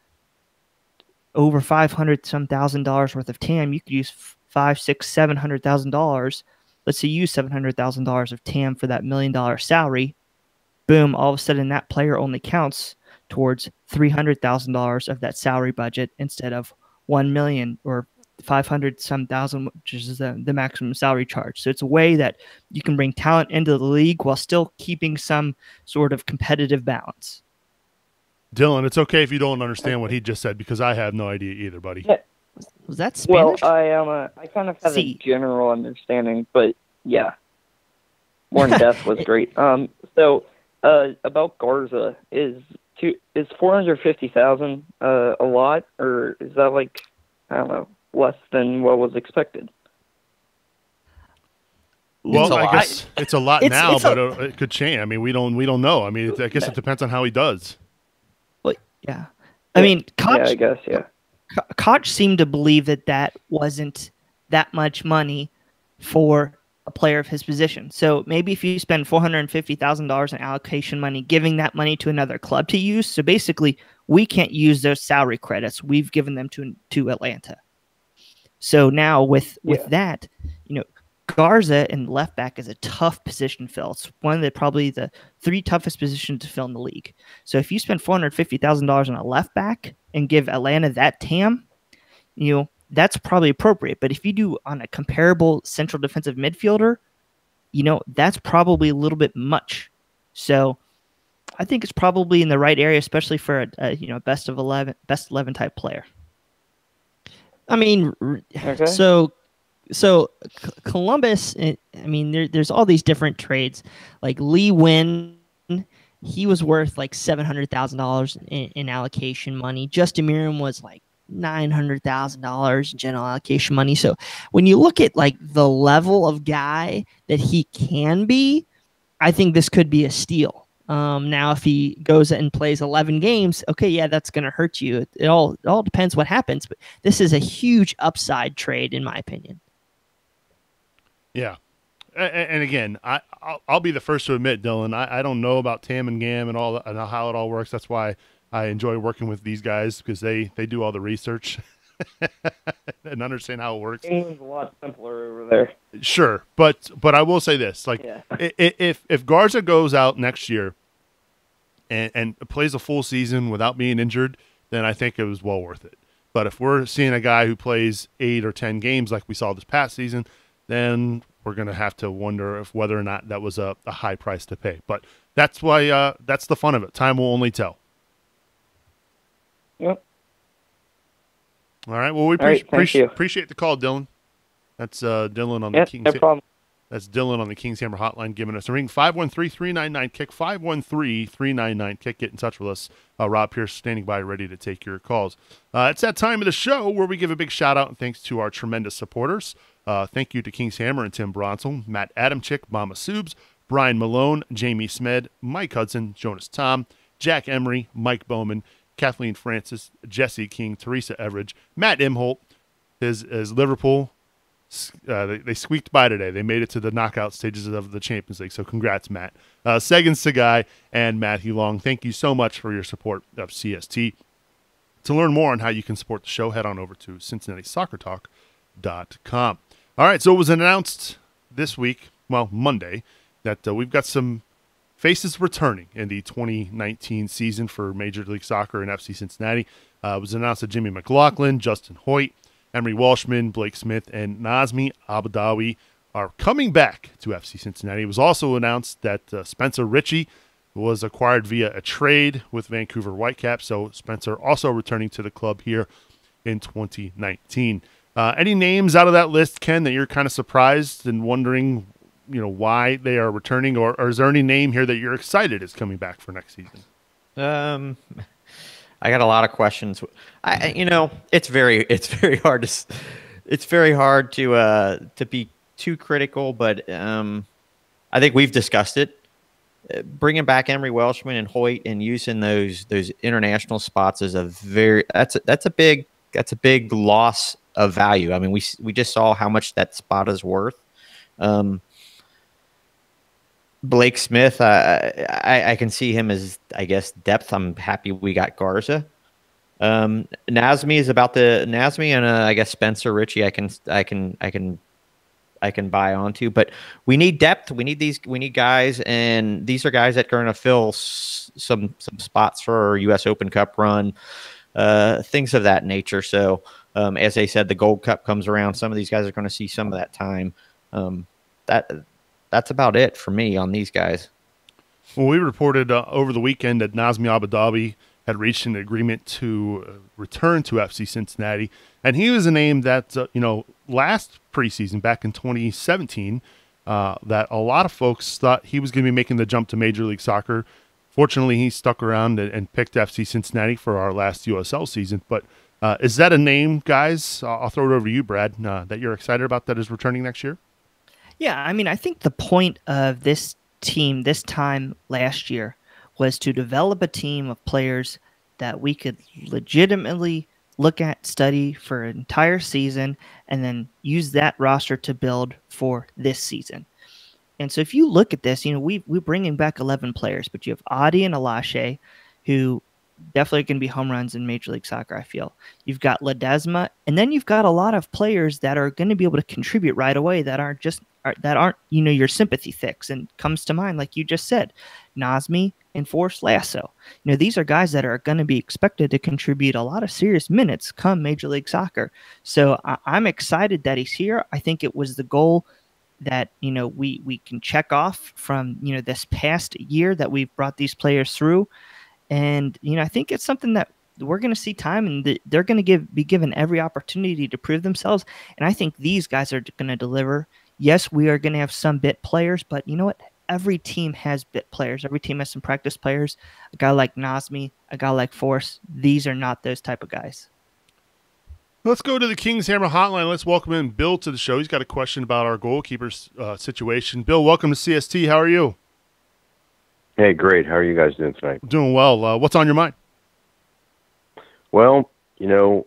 over $500,000 worth of TAM. You could use $700,000. Let's say you use $700,000 of TAM for that $1 million salary. Boom! All of a sudden, that player only counts towards $300,000 of that salary budget instead of $1 million or 500-some thousand, which is the maximum salary charge. So it's a way that you can bring talent into the league while still keeping some sort of competitive balance. Dylan, it's okay if you don't understand what he just said because I have no idea either, buddy. Yeah. Was that Spanish? Well, I kind of have a general understanding, but yeah, more in depth was great. So about Garza, is $450,000 a lot, or is that like, I don't know, less than what was expected? Well, I guess it's a lot now, but it could change. I mean, we don't know. I mean, I guess it depends on how he does. Well, yeah. I mean, Koch, yeah, I guess, yeah. Koch seemed to believe that wasn't that much money for a player of his position. So maybe if you spend $450,000 in allocation money, giving that money to another club to use. So basically, we can't use those salary credits. We've given them to Atlanta. So now with that, Garza and left back is a tough position to fill. It's one of probably the three toughest positions to fill in the league. So if you spend $450,000 on a left back and give Atlanta that TAM, that's probably appropriate. But if you do on a comparable central defensive midfielder, that's probably a little bit much. So I think it's probably in the right area, especially for a best 11 type player. I mean, okay. So Columbus, I mean, there's all these different trades. Like Lee Wynn, he was worth like $700,000 in allocation money. Justin Miram was like $900,000 in general allocation money. So when you look at like the level of guy that he can be, I think this could be a steal. Now, if he goes and plays 11 games, okay, yeah, that's going to hurt you. It all depends what happens. But this is a huge upside trade, in my opinion. Yeah. And again, I'll be the first to admit, Dylan, I don't know about TAM and GAM and all and how it all works. That's why I enjoy working with these guys because they do all the research. and understand how it works. England's a lot simpler over there. Sure, but I will say this: like, Yeah. if Garza goes out next year and plays a full season without being injured, then I think it was well worth it. But if we're seeing a guy who plays 8 or 10 games like we saw this past season, then we're going to have to wonder if whether or not that was a high price to pay. But that's why that's the fun of it. Time will only tell. Yep. All right. Well, we appreciate the call, Dylan. That's Dylan on the Kings. No problem. That's Dylan on the Kings Hammer Hotline giving us a ring. 513-399-KICK, 513-399-KICK. Get in touch with us. Rob Pierce standing by ready to take your calls. It's that time of the show where we give a big shout-out and thanks to our tremendous supporters. Thank you to Kings Hammer and Tim Bronsel, Matt Adamchick, Mama Subes, Brian Malone, Jamie Smed, Mike Hudson, Jonas Tom, Jack Emery, Mike Bowman, Kathleen Francis, Jesse King, Teresa Everidge, Matt Imholt, his Liverpool. They squeaked by today. They made it to the knockout stages of the Champions League. So congrats, Matt. Seguin Sagai and Matthew Long, thank you so much for your support of CST. To learn more on how you can support the show, head on over to CincinnatiSoccerTalk.com. All right, so it was announced this week, well, Monday, that we've got some faces returning in the 2019 season for Major League Soccer and FC Cincinnati. It was announced that Jimmy McLaughlin, Justin Hoyt, Emery Walshman, Blake Smith, and Nazmi Abadawi are coming back to FC Cincinnati. It was also announced that Spencer Ritchie was acquired via a trade with Vancouver Whitecaps, so Spencer also returning to the club here in 2019. Any names out of that list, Ken, that you're kind of surprised and wondering, why they are returning, or is there any name here that you're excited is coming back for next season? I got a lot of questions. It's very hard to be too critical, but I think we've discussed it. Bringing back Emery Welshman and Hoyt and using those international spots is that's a big loss of value. I mean, we just saw how much that spot is worth. Blake Smith, I can see him as, I guess, depth. I'm happy we got Garza. Nazmi is about the Nazmi, and I guess Spencer Ritchie. I can buy onto, but we need depth. We need guys, and these are guys that are going to fill some spots for our U.S. Open Cup run, things of that nature. So, as they said, the Gold Cup comes around. Some of these guys are going to see some of that time. That's about it for me on these guys. Well, we reported over the weekend that Nazmi Abadawi had reached an agreement to return to FC Cincinnati, and he was a name that last preseason back in 2017 that a lot of folks thought he was going to be making the jump to Major League Soccer. Fortunately, he stuck around and picked FC Cincinnati for our last USL season. But is that a name, guys? I'll throw it over to you, Brad, that you're excited about that is returning next year? Yeah, I mean, I think the point of this team this time last year was to develop a team of players that we could legitimately look at, study for an entire season, and then use that roster to build for this season. And so if you look at this, we're bringing back 11 players, but you have Adi and Alashe, who definitely going to be home runs in Major League Soccer, I feel. You've got Ledesma, and then you've got a lot of players that are going to be able to contribute right away that aren't your sympathy fix. And comes to mind, like you just said, Nazmi and Forrest Lasso. These are guys that are going to be expected to contribute a lot of serious minutes come Major League Soccer. So I'm excited that he's here. I think it was the goal that we can check off from this past year that we've brought these players through. And, I think it's something that we're going to see time, and they're going to be given every opportunity to prove themselves. And I think these guys are going to deliver. Yes, we are going to have some bit players, but you know what? Every team has bit players. Every team has some practice players. A guy like Nazmi, a guy like Force, these are not those type of guys. Let's go to the Kings Hammer Hotline. Let's welcome in Bill to the show. He's got a question about our goalkeeper's situation. Bill, welcome to CST. How are you? Hey, great. How are you guys doing tonight? Doing well. What's on your mind? Well, I'm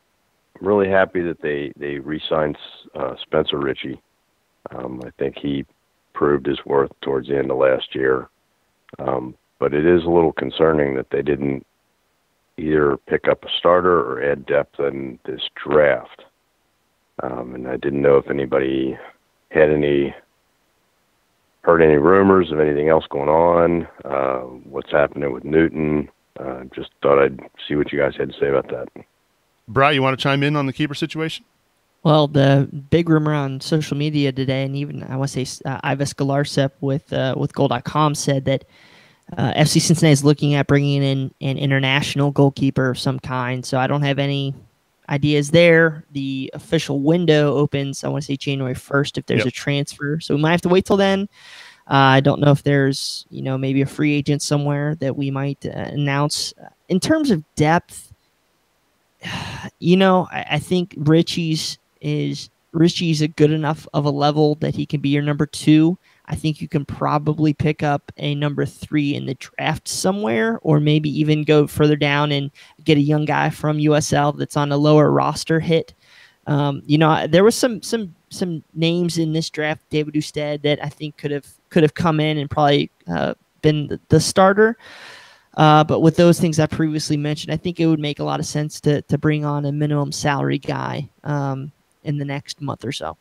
really happy that they re-signed Spencer Ritchie. I think he proved his worth towards the end of last year. But it is a little concerning that they didn't, either pick up a starter or add depth in this draft. And I didn't know if anybody had heard any rumors of anything else going on, what's happening with Newton. Just thought I'd see what you guys had to say about that. Bri, you want to chime in on the keeper situation? Well, the big rumor on social media today, and even I want to say Ives Galarsep with Goal.com said that FC Cincinnati is looking at bringing in an international goalkeeper of some kind. So I don't have any ideas there. The official window opens, I want to say January 1st if there's a transfer. So we might have to wait till then. I don't know if there's, maybe a free agent somewhere that we might announce. In terms of depth, I think Richie's a good enough of a level that he can be your number 2. I think you can probably pick up a number 3 in the draft somewhere, or maybe even go further down and get a young guy from USL that's on a lower roster hit. There was some names in this draft, David Usted, that I think could have come in and probably been the starter. But with those things I previously mentioned, I think it would make a lot of sense to bring on a minimum salary guy in the next month or so.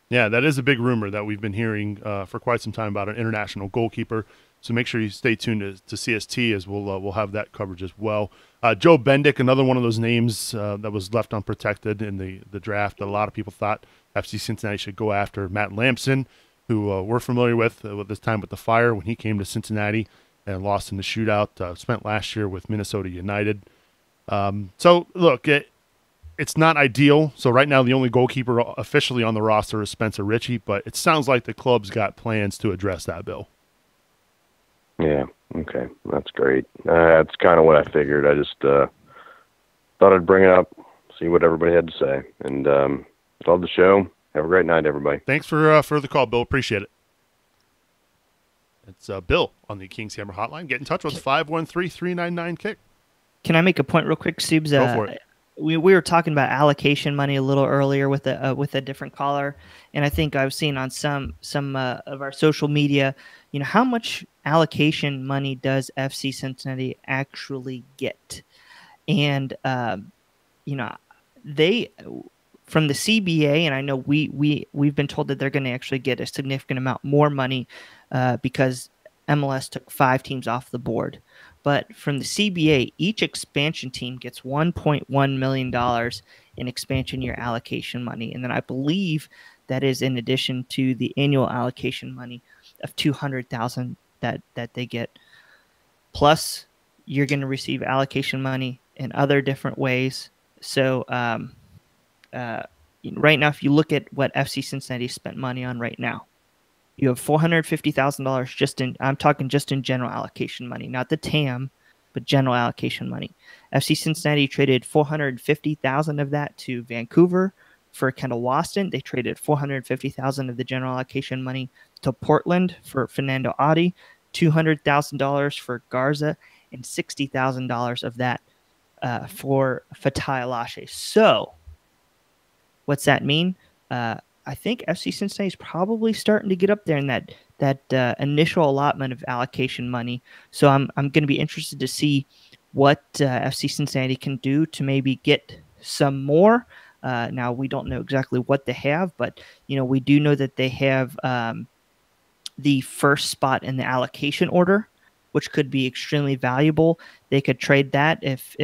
Yeah, that is a big rumor that we've been hearing for quite some time about an international goalkeeper. So make sure you stay tuned to CST, as we'll have that coverage as well. Joe Bendick, another one of those names that was left unprotected in the draft. That a lot of people thought FC Cincinnati should go after. Matt Lampson, who we're familiar with this time with the Fire when he came to Cincinnati and lost in the shootout. Spent last year with Minnesota United. So look, it's not ideal. So right now the only goalkeeper officially on the roster is Spencer Ritchie, but it sounds like the club's got plans to address that, Bill. Yeah, okay. That's great. That's kind of what I figured. I just thought I'd bring it up, see what everybody had to say. And love the show. Have a great night, everybody. Thanks for the call, Bill. Appreciate it. It's Bill on the Kings Hammer Hotline. Get in touch with 513-399-KICK. Can I make a point real quick, Subes? Go for it. We were talking about allocation money a little earlier with a different caller, and I think I've seen on some of our social media, how much allocation money does FC Cincinnati actually get? And they from the CBA, and I know we've been told that they're going to actually get a significant amount more money because MLS took 5 teams off the board. But from the CBA, each expansion team gets $1.1 million in expansion year allocation money. And then I believe that is in addition to the annual allocation money of $200,000 that they get. Plus, you're going to receive allocation money in other different ways. So right now, if you look at what FC Cincinnati spent money on right now, you have $450,000 I'm talking just in general allocation money, not the TAM, but general allocation money. FC Cincinnati traded $450,000 of that to Vancouver for Kendall Waston. They traded $450,000 of the general allocation money to Portland for Fernando Adi, $200,000 for Garza, and $60,000 of that for Fatai Alashe. So, what's that mean? I think FC Cincinnati is probably starting to get up there in that initial allotment of allocation money. So I'm going to be interested to see what FC Cincinnati can do to maybe get some more. Now we don't know exactly what they have, but we do know that they have the first spot in the allocation order, which could be extremely valuable. They could trade that if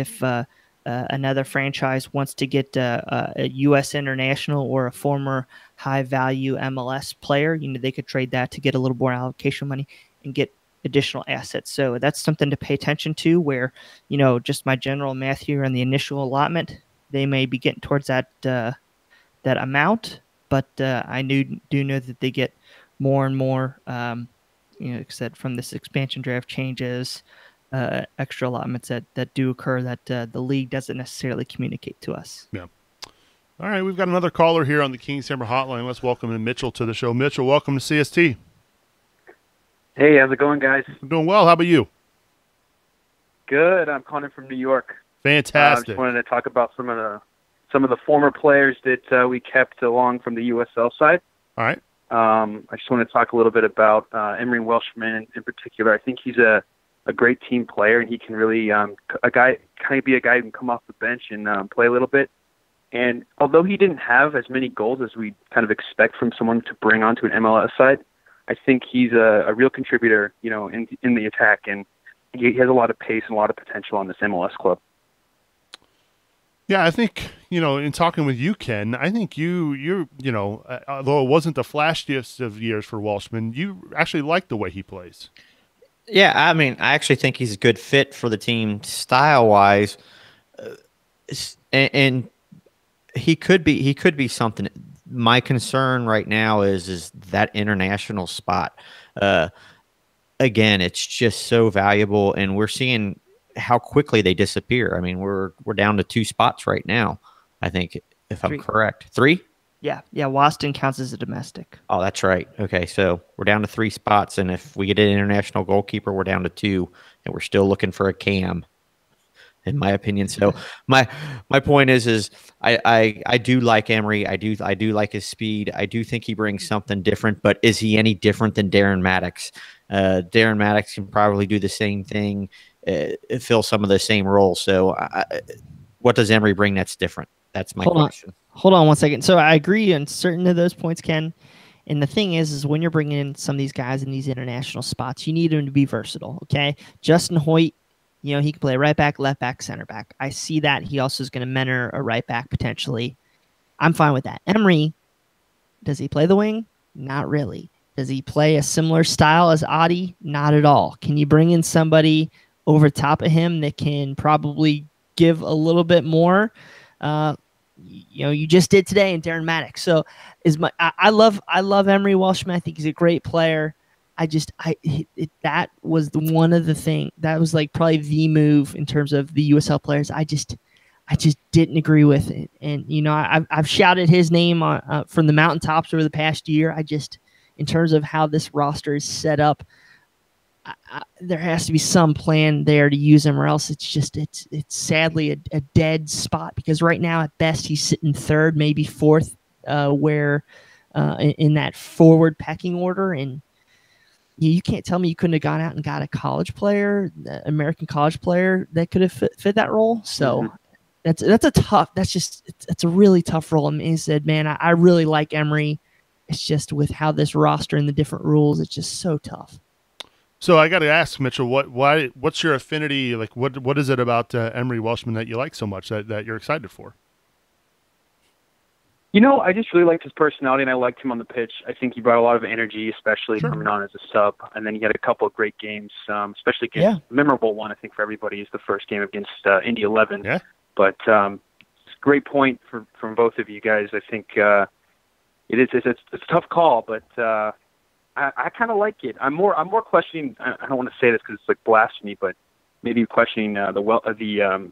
another franchise wants to get a U.S. international or a former high-value MLS player. They could trade that to get a little more allocation money and get additional assets. So that's something to pay attention to where, just my general math here on the initial allotment, they may be getting towards that amount, but I do know that they get more and more, like I said, from this expansion draft changes, extra allotments that do occur that the league doesn't necessarily communicate to us. Yeah. All right, we've got another caller here on the Kings Hammer Hotline. Let's welcome in Mitchell to the show. Mitchell, welcome to CST. Hey, how's it going, guys? I'm doing well. How about you? Good. I'm calling from New York. Fantastic. I just wanted to talk about some of the former players that we kept along from the USL side. All right. I just want to talk a little bit about Emery Welshman in particular. I think he's a a great team player, and he can really be a guy who can come off the bench and play a little bit. And although he didn't have as many goals as we kind of expect from someone to bring onto an MLS side, I think he's a real contributor, in the attack, and he has a lot of pace and a lot of potential on this MLS club. Yeah, I think, in talking with you, Ken, I think you although it wasn't the flashiest of years for Walshman, you actually like the way he plays. Yeah, I mean, I actually think he's a good fit for the team style-wise, and he could be something. My concern right now is that international spot. Again, it's just so valuable, and we're seeing how quickly they disappear. I mean, we're down to 2 spots right now, I think, if I'm correct. 3? Yeah. Waston counts as a domestic. Oh, that's right. Okay, so we're down to 3 spots, and if we get an international goalkeeper, we're down to 2, and we're still looking for a cam, in my opinion. So my point is I do like Emery. I do like his speed. I do think he brings something different, but is he any different than Darren Maddox? Darren Maddox can probably do the same thing, fill some of the same roles. So what does Emery bring that's different? That's my question. Hold on one second. So I agree on certain of those points, Ken. And the thing is when you're bringing in some of these guys in these international spots, you need them to be versatile, okay? Justin Hoyt, he can play right back, left back, center back. I see that. He also is going to mentor a right back potentially. I'm fine with that. Emery, does he play the wing? Not really. Does he play a similar style as Adi? Not at all. Can you bring in somebody over top of him that can probably give a little bit more? You just did today in Darren Maddox. So I love Emery Walshman. I think he's a great player. That was one of the thing that was like probably the move in terms of the USL players. I just didn't agree with it. And, I've shouted his name from the mountaintops over the past year. In terms of how this roster is set up, there has to be some plan there to use him, or else it's sadly a dead spot, because right now at best he's sitting 3rd, maybe 4th, in that forward pecking order. And you can't tell me you couldn't have gone out and got a college player, American college player that could have fit that role. So it's a really tough role. I mean, he said, man, I really like Emery. It's just with how this roster and the different rules, it's just so tough. So I got to ask, Mitchell, what's your affinity? Like, what is it about Emery Walshman that you like so much that you're excited for? I just really liked his personality, and I liked him on the pitch. I think he brought a lot of energy, especially coming on as a sub. And then he had a couple of great games, especially against a memorable one, I think, for everybody, is the first game against Indy 11. Yeah. But it's a great point from both of you guys. I think it's a tough call, but I kind of like it. I'm more questioning. I don't want to say this because it's like blasphemy, but maybe questioning the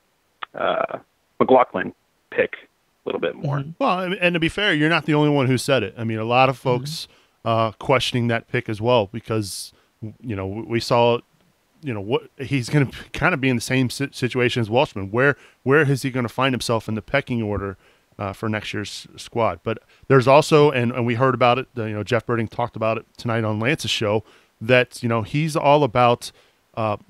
McLaughlin pick a little bit more. Well, and to be fair, you're not the only one who said it. I mean, a lot of folks questioning that pick as well, because we saw what he's going to kind of be in the same situation as Walshman. Where is he going to find himself in the pecking order for next year's squad? But there's also, and we heard about it, Jeff Birding talked about it tonight on Lance's show, that he's all about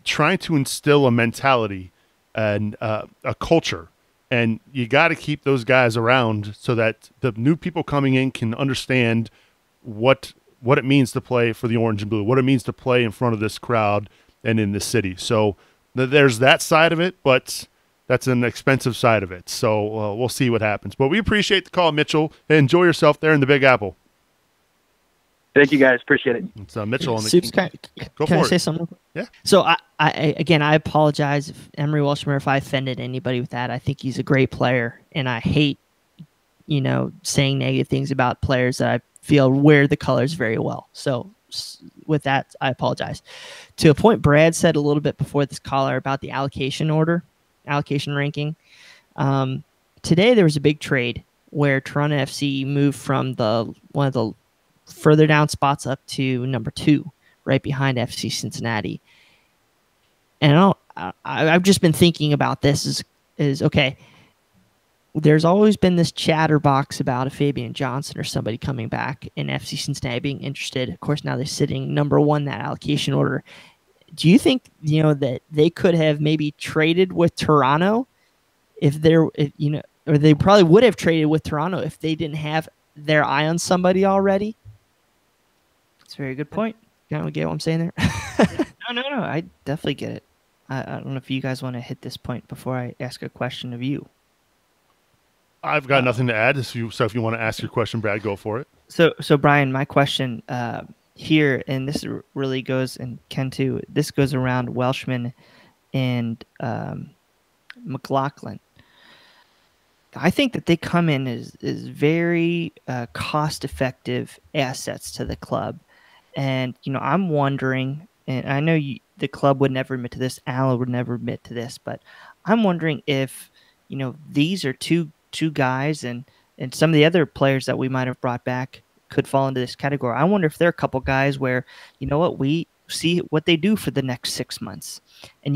trying to instill a mentality and a culture, and you got to keep those guys around so that the new people coming in can understand what it means to play for the orange and blue, what it means to play in front of this crowd and in this city. So there's that side of it, but that's an expensive side of it. So we'll see what happens. But we appreciate the call, Mitchell. Enjoy yourself there in the Big Apple. Thank you, guys. Appreciate it. It's Mitchell on the Soups, can I say something? Yeah. So I apologize if Emery Walshman, if I offended anybody with that. I think he's a great player, and I hate, saying negative things about players that I feel wear the colors very well. So with that, I apologize. To a point Brad said a little bit before this caller about the allocation ranking. Today there was a big trade where Toronto FC moved from one of the further down spots up to number 2, right behind FC Cincinnati. And I've just been thinking about this is okay. There's always been this chatterbox about a Fabian Johnson or somebody coming back, and FC Cincinnati being interested. Of course, now they're sitting number 1 that allocation order. Do you think, that they could have maybe traded with Toronto or they probably would have traded with Toronto if they didn't have their eye on somebody already? That's a very good point. You don't get what I'm saying there? No. I definitely get it. I don't know if you guys want to hit this point before I ask a question of you. I've got nothing to add. So if you want to ask your question, Brad, go for it. So Brian, my question here, and this really goes, and Ken too, this goes around Welshman and McLaughlin. I think that they come in as very cost-effective assets to the club. And, I'm wondering, and I know the club would never admit to this, Alan would never admit to this, but I'm wondering if, these are two guys and some of the other players that we might have brought back could fall into this category. I wonder if there are a couple guys where, we see what they do for the next 6 months. And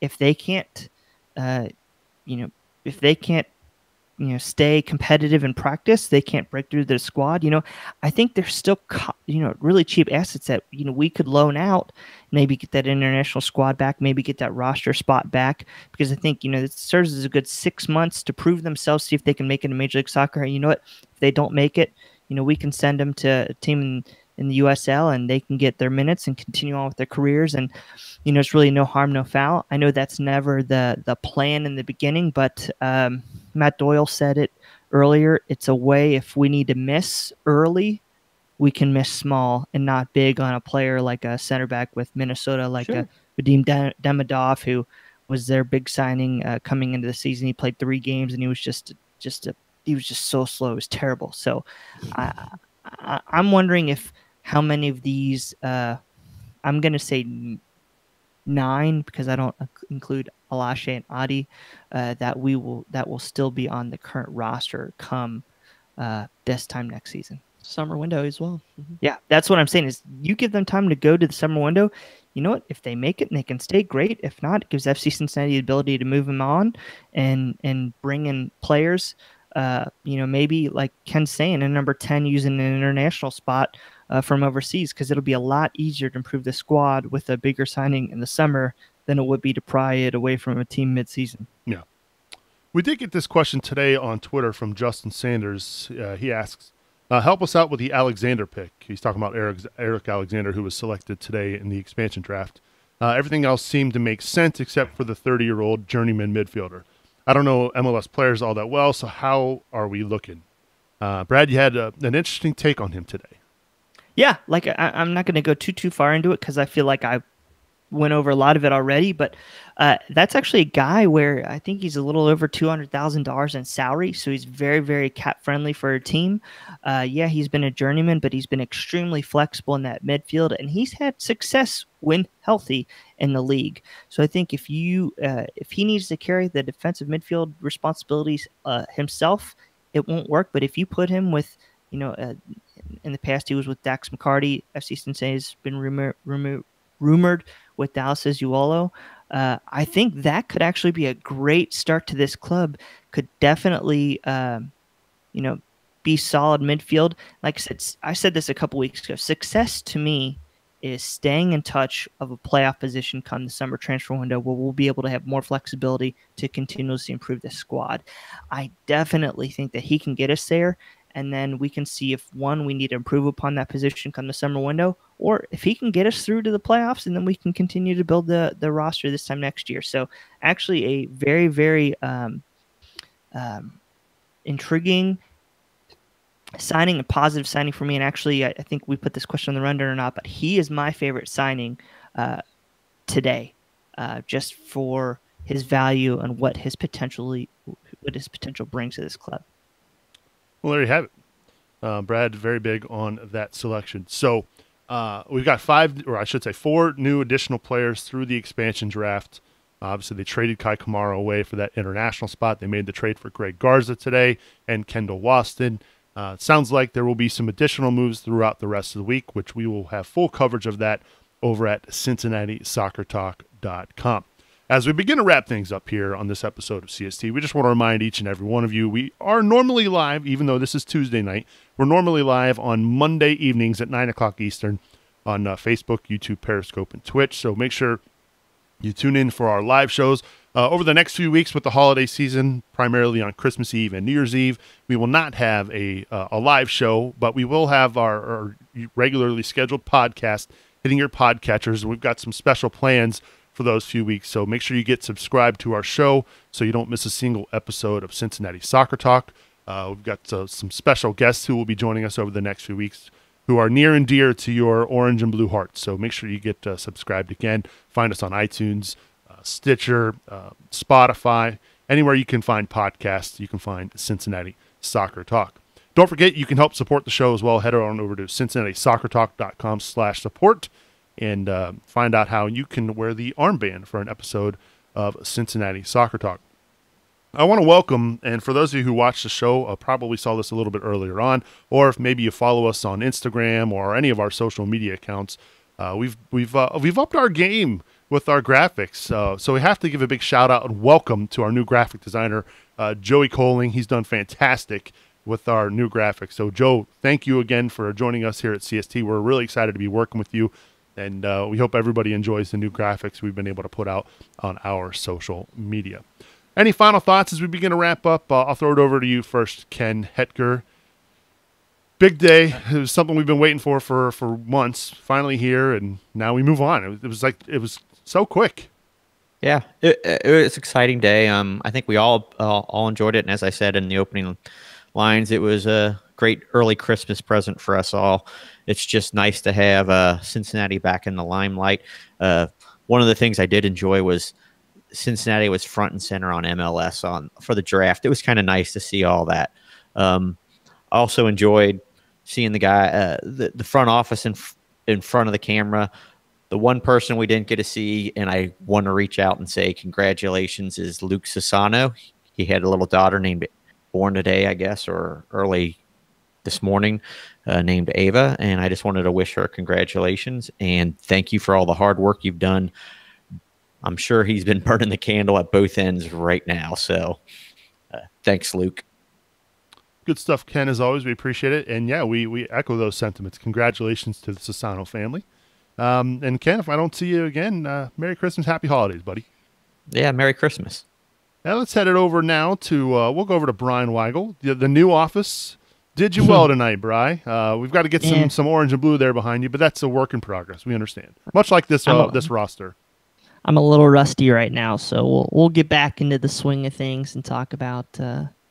if they can't, stay competitive in practice, they can't break through their squad. I think they're still, really cheap assets that, we could loan out, maybe get that international squad back, maybe get that roster spot back, because I think, it serves as a good 6 months to prove themselves, see if they can make it in Major League Soccer. And if they don't make it, we can send them to a team in the USL and they can get their minutes and continue on with their careers. And, it's really no harm, no foul. I know that's never the plan in the beginning, but Matt Doyle said it earlier. It's a way, if we need to miss early, we can miss small and not big on a player like a center back with Minnesota, like a Vadim Demidov, who was their big signing coming into the season. He played 3 games and he was just so slow. It was terrible. So I'm wondering how many of these, I'm going to say 9, because I don't include Alashe and Adi, that will still be on the current roster come this time next season. Summer window as well. Mm-hmm. Yeah, that's what I'm saying is you give them time to go to the summer window. You know what? If they make it and they can stay, great. If not, it gives FC Cincinnati the ability to move them on and bring in players. Maybe like Ken's saying, a number 10 using an international spot from overseas, because it'll be a lot easier to improve the squad with a bigger signing in the summer than it would be to pry it away from a team midseason. Yeah. We did get this question today on Twitter from Justin Sanders. He asks, help us out with the Alexander pick. He's talking about Eric Alexander, who was selected today in the expansion draft. Everything else seemed to make sense except for the 30-year-old journeyman midfielder. I don't know MLS players all that well, so how are we looking? Brad, you had an interesting take on him today. Yeah, like I'm not going to go too far into it because I feel like I went over a lot of it already, but that's actually a guy where I think he's a little over $200,000 in salary, so he's very, very cap-friendly for a team. Yeah, he's been a journeyman, but he's been extremely flexible in that midfield, and he's had success when healthy in the league. So I think if he needs to carry the defensive midfield responsibilities himself, it won't work. But if you put him with, in the past he was with Dax McCarty, FC Cincinnati has been rumored with Dallas Uolo. I think that could actually be a great start to this club. Could definitely, be solid midfield. Like I said this a couple weeks ago. Success to me is staying in touch of a playoff position come the summer transfer window, where we'll be able to have more flexibility to continuously improve the squad. I definitely think that he can get us there. And then we can see if, one, we need to improve upon that position come the summer window, or if he can get us through to the playoffs, and then we can continue to build the roster this time next year. So actually a very, very intriguing signing, a positive signing for me. And actually, I think we put this question on the rundown or not, but he is my favorite signing today, just for his value and what his potential brings to this club. Well, there you have it. Brad, very big on that selection. So we've got 4 new additional players through the expansion draft. Obviously, they traded Kai Kamara away for that international spot. They made the trade for Greg Garza today and Kendall Waston. It sounds like there will be some additional moves throughout the rest of the week, which we will have full coverage of that over at CincinnatiSoccerTalk.com. As we begin to wrap things up here on this episode of CST, we just want to remind each and every one of you, we are normally live, even though this is Tuesday night. We're normally live on Monday evenings at 9 o'clock Eastern on Facebook, YouTube, Periscope, and Twitch. So make sure you tune in for our live shows. Over the next few weeks with the holiday season, primarily on Christmas Eve and New Year's Eve, we will not have a live show, but we will have our regularly scheduled podcast hitting your podcatchers. We've got some special plans for those few weeks, so make sure you get subscribed to our show so you don't miss a single episode of Cincinnati Soccer Talk. We've got some special guests who will be joining us over the next few weeks who are near and dear to your orange and blue hearts. So make sure you get subscribed again. Find us on iTunes, Stitcher, Spotify, anywhere you can find podcasts, you can find Cincinnati Soccer Talk. Don't forget, you can help support the show as well. Head on over to CincinnatiSoccerTalk.com/support and find out how you can wear the armband for an episode of Cincinnati Soccer Talk. I want to welcome, and for those of you who watched the show, probably saw this a little bit earlier on, or if maybe you follow us on Instagram or any of our social media accounts, we've upped our game with our graphics. So we have to give a big shout out and welcome to our new graphic designer, Joey Coling. He's done fantastic with our new graphics. So Joe, thank you again for joining us here at CST. We're really excited to be working with you, and we hope everybody enjoys the new graphics we've been able to put out on our social media. Any final thoughts as we begin to wrap up? I'll throw it over to you first, Ken Hetker. Big day. It was something we've been waiting for months. Finally here, and now we move on. It was so quick. Yeah, it was an exciting day. I think we all enjoyed it, and as I said in the opening lines, it was a great early Christmas present for us all. It's just nice to have Cincinnati back in the limelight. One of the things I did enjoy was Cincinnati was front and center on MLS for the draft. It was kind of nice to see all that. I also enjoyed seeing the guy, the front office in front of the camera. The one person we didn't get to see, and I want to reach out and say congratulations, is Luke Sassano. He had a little daughter born today, I guess, or early this morning, named Ava, and I just wanted to wish her congratulations and thank you for all the hard work you've done. I'm sure he's been burning the candle at both ends right now, so thanks, Luke. Good stuff, Ken, as always. We appreciate it. And, yeah, we echo those sentiments. Congratulations to the Sassano family. And, Ken, if I don't see you again, Merry Christmas, Happy Holidays, buddy. Yeah, Merry Christmas. Now let's head it over now to we'll go over to Brian Weigel. The new office did you well tonight, Bri. We've got to get some orange and blue there behind you, but that's a work in progress. We understand. Much like this this roster. I'm a little rusty right now, so we'll get back into the swing of things and talk about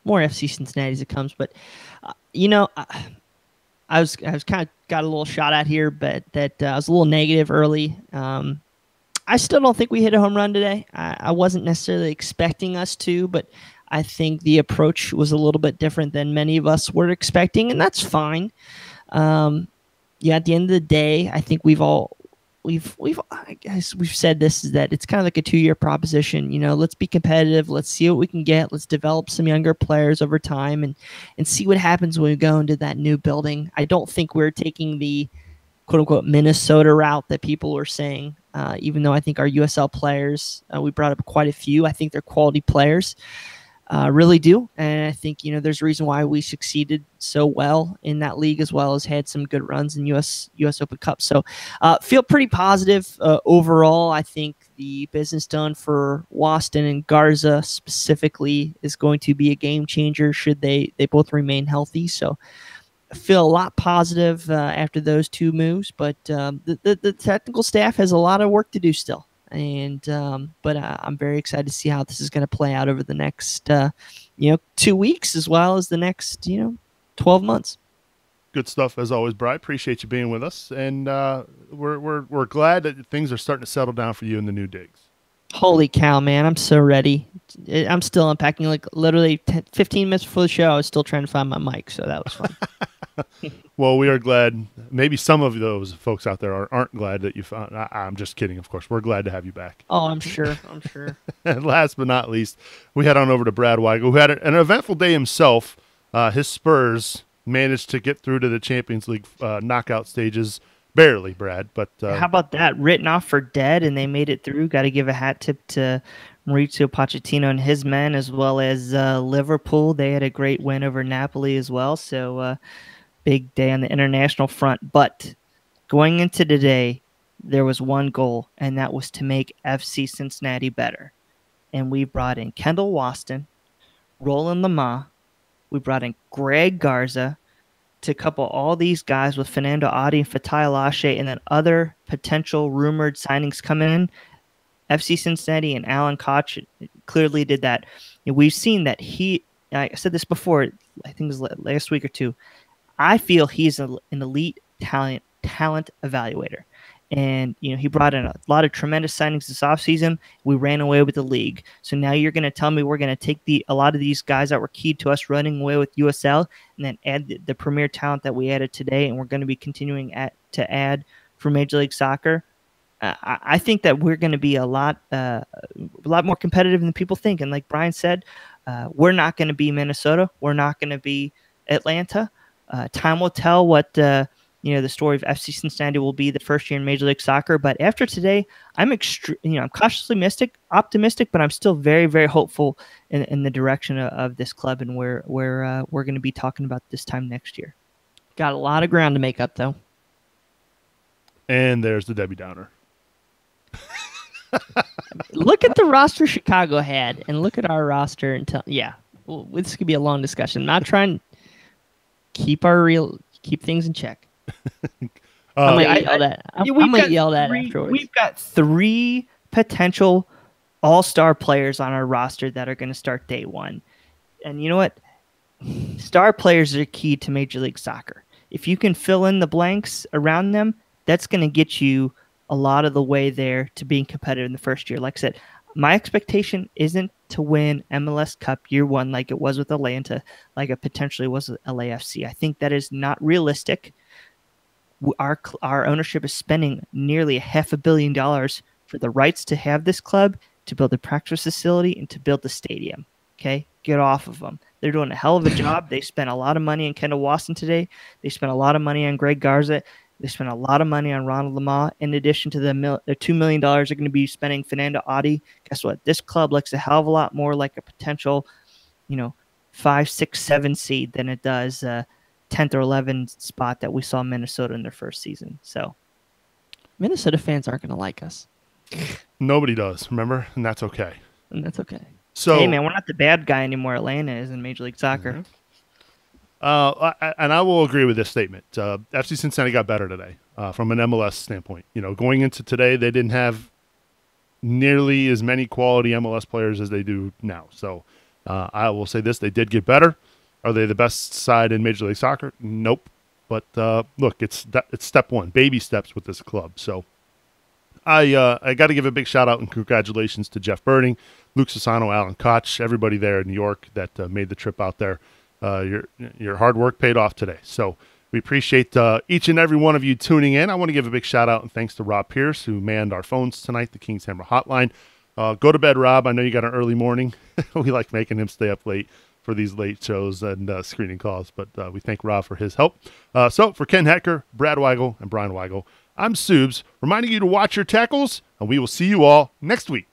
more FC Cincinnati as it comes. But I was kind of got a little shot at here, but that I was a little negative early. I still don't think we hit a home run today. I wasn't necessarily expecting us to, but I think the approach was a little bit different than many of us were expecting, and that's fine. At the end of the day, I think we've said this, is that it's kind of like a 2-year proposition. Let's be competitive. Let's see what we can get. Let's develop some younger players over time and see what happens when we go into that new building. I don't think we're taking the quote unquote Minnesota route that people were saying, even though I think our USL players, we brought up quite a few. I think they're quality players. Really do. And I think, there's a reason why we succeeded so well in that league, as well as had some good runs in US Open Cup. So feel pretty positive overall. I think the business done for Waston and Garza specifically is going to be a game changer should they both remain healthy. So I feel a lot positive after those two moves, but the technical staff has a lot of work to do still. But I'm very excited to see how this is going to play out over the next 2 weeks, as well as the next 12 months. Good stuff as always, Bri. Appreciate you being with us, and we're glad that things are starting to settle down for you in the new digs. Holy cow, man! I'm so ready. I'm still unpacking. Like literally 15 minutes before the show, I was still trying to find my mic, so that was fun. Well, we are glad. Maybe some of those folks out there aren't glad that you found. I'm just kidding, of course. We're glad to have you back. Oh, I'm sure. And last but not least, we head on over to Brad Weigel, who had an eventful day himself. His Spurs managed to get through to the Champions League knockout stages. Barely, Brad. But how about that? Written off for dead, and they made it through. Got to give a hat tip to Mauricio Pochettino and his men, as well as Liverpool. They had a great win over Napoli as well. So big day on the international front. But Going into today, there was one goal, and that was to make FC Cincinnati better. And we brought in Kendall Waston, Roland Lamar. We brought in Greg Garza to couple all these guys with Fernando Adi and Fatai Lashe, and then other potential rumored signings coming in. FC Cincinnati and Alan Koch clearly did that. And we've seen that I said this before, I think it was last week or two. I feel he's an elite talent evaluator. And, he brought in a lot of tremendous signings this offseason. We ran away with the league. So now you're going to tell me we're going to take a lot of these guys that were key to us running away with USL and then add the premier talent that we added today, and we're going to be continuing to add for Major League Soccer. I think that we're going to be a lot more competitive than people think. And like Brian said, we're not going to be Minnesota. We're not going to be Atlanta. Time will tell what the story of FC Cincinnati will be the first year in Major League Soccer. But after today, I'm cautiously optimistic, but I'm still very, very hopeful in the direction of this club and where we're going to be talking about this time next year. Got a lot of ground to make up, though. And there's the Debbie Downer. Look at the roster Chicago had, and look at our roster and this could be a long discussion. I'm not trying to keep things in check. I might yell that afterwards. We've got 3 potential all-star players on our roster that are going to start day one. And you know what? Star players are key to Major League Soccer. If you can fill in the blanks around them, that's going to get you a lot of the way there to being competitive in the first year. Like I said, my expectation isn't to win MLS Cup year one like it was with Atlanta, like it potentially was with LAFC. I think that is not realistic. Our ownership is spending nearly $500 million for the rights to have this club, to build a practice facility, and to build the stadium. Okay, get off of them. They're doing a hell of a job. They spent a lot of money on Kendall Waston today. They spent a lot of money on Greg Garza. They spent a lot of money on Ronald Lamar. In addition to the $2 million they're going to be spending Fernando Adi. Guess what? This club looks a hell of a lot more like a potential, 5, 6, 7 seed than it does 10th or 11th spot that we saw Minnesota in their first season. So, Minnesota fans aren't going to like us. Nobody does, remember? And that's okay. So, hey, man, we're not the bad guy anymore. Atlanta is in Major League Soccer. Mm-hmm. And I will agree with this statement. FC Cincinnati got better today from an MLS standpoint. Going into today, they didn't have nearly as many quality MLS players as they do now. So I will say this, they did get better. Are they the best side in Major League Soccer? Nope. But look, it's step one, baby steps with this club. So I got to give a big shout out and congratulations to Jeff Birding, Luke Sassano, Alan Koch, everybody there in New York that made the trip out there. Your hard work paid off today. So we appreciate each and every one of you tuning in. I want to give a big shout out and thanks to Rob Pierce, who manned our phones tonight, the Kings Hammer Hotline. Go to bed, Rob. I know you got an early morning. We like making him stay up late for these late shows and screening calls, but we thank Rob for his help. So for Ken Hecker, Brad Weigel, and Brian Weigel, I'm Subes, reminding you to watch your tackles, and we will see you all next week.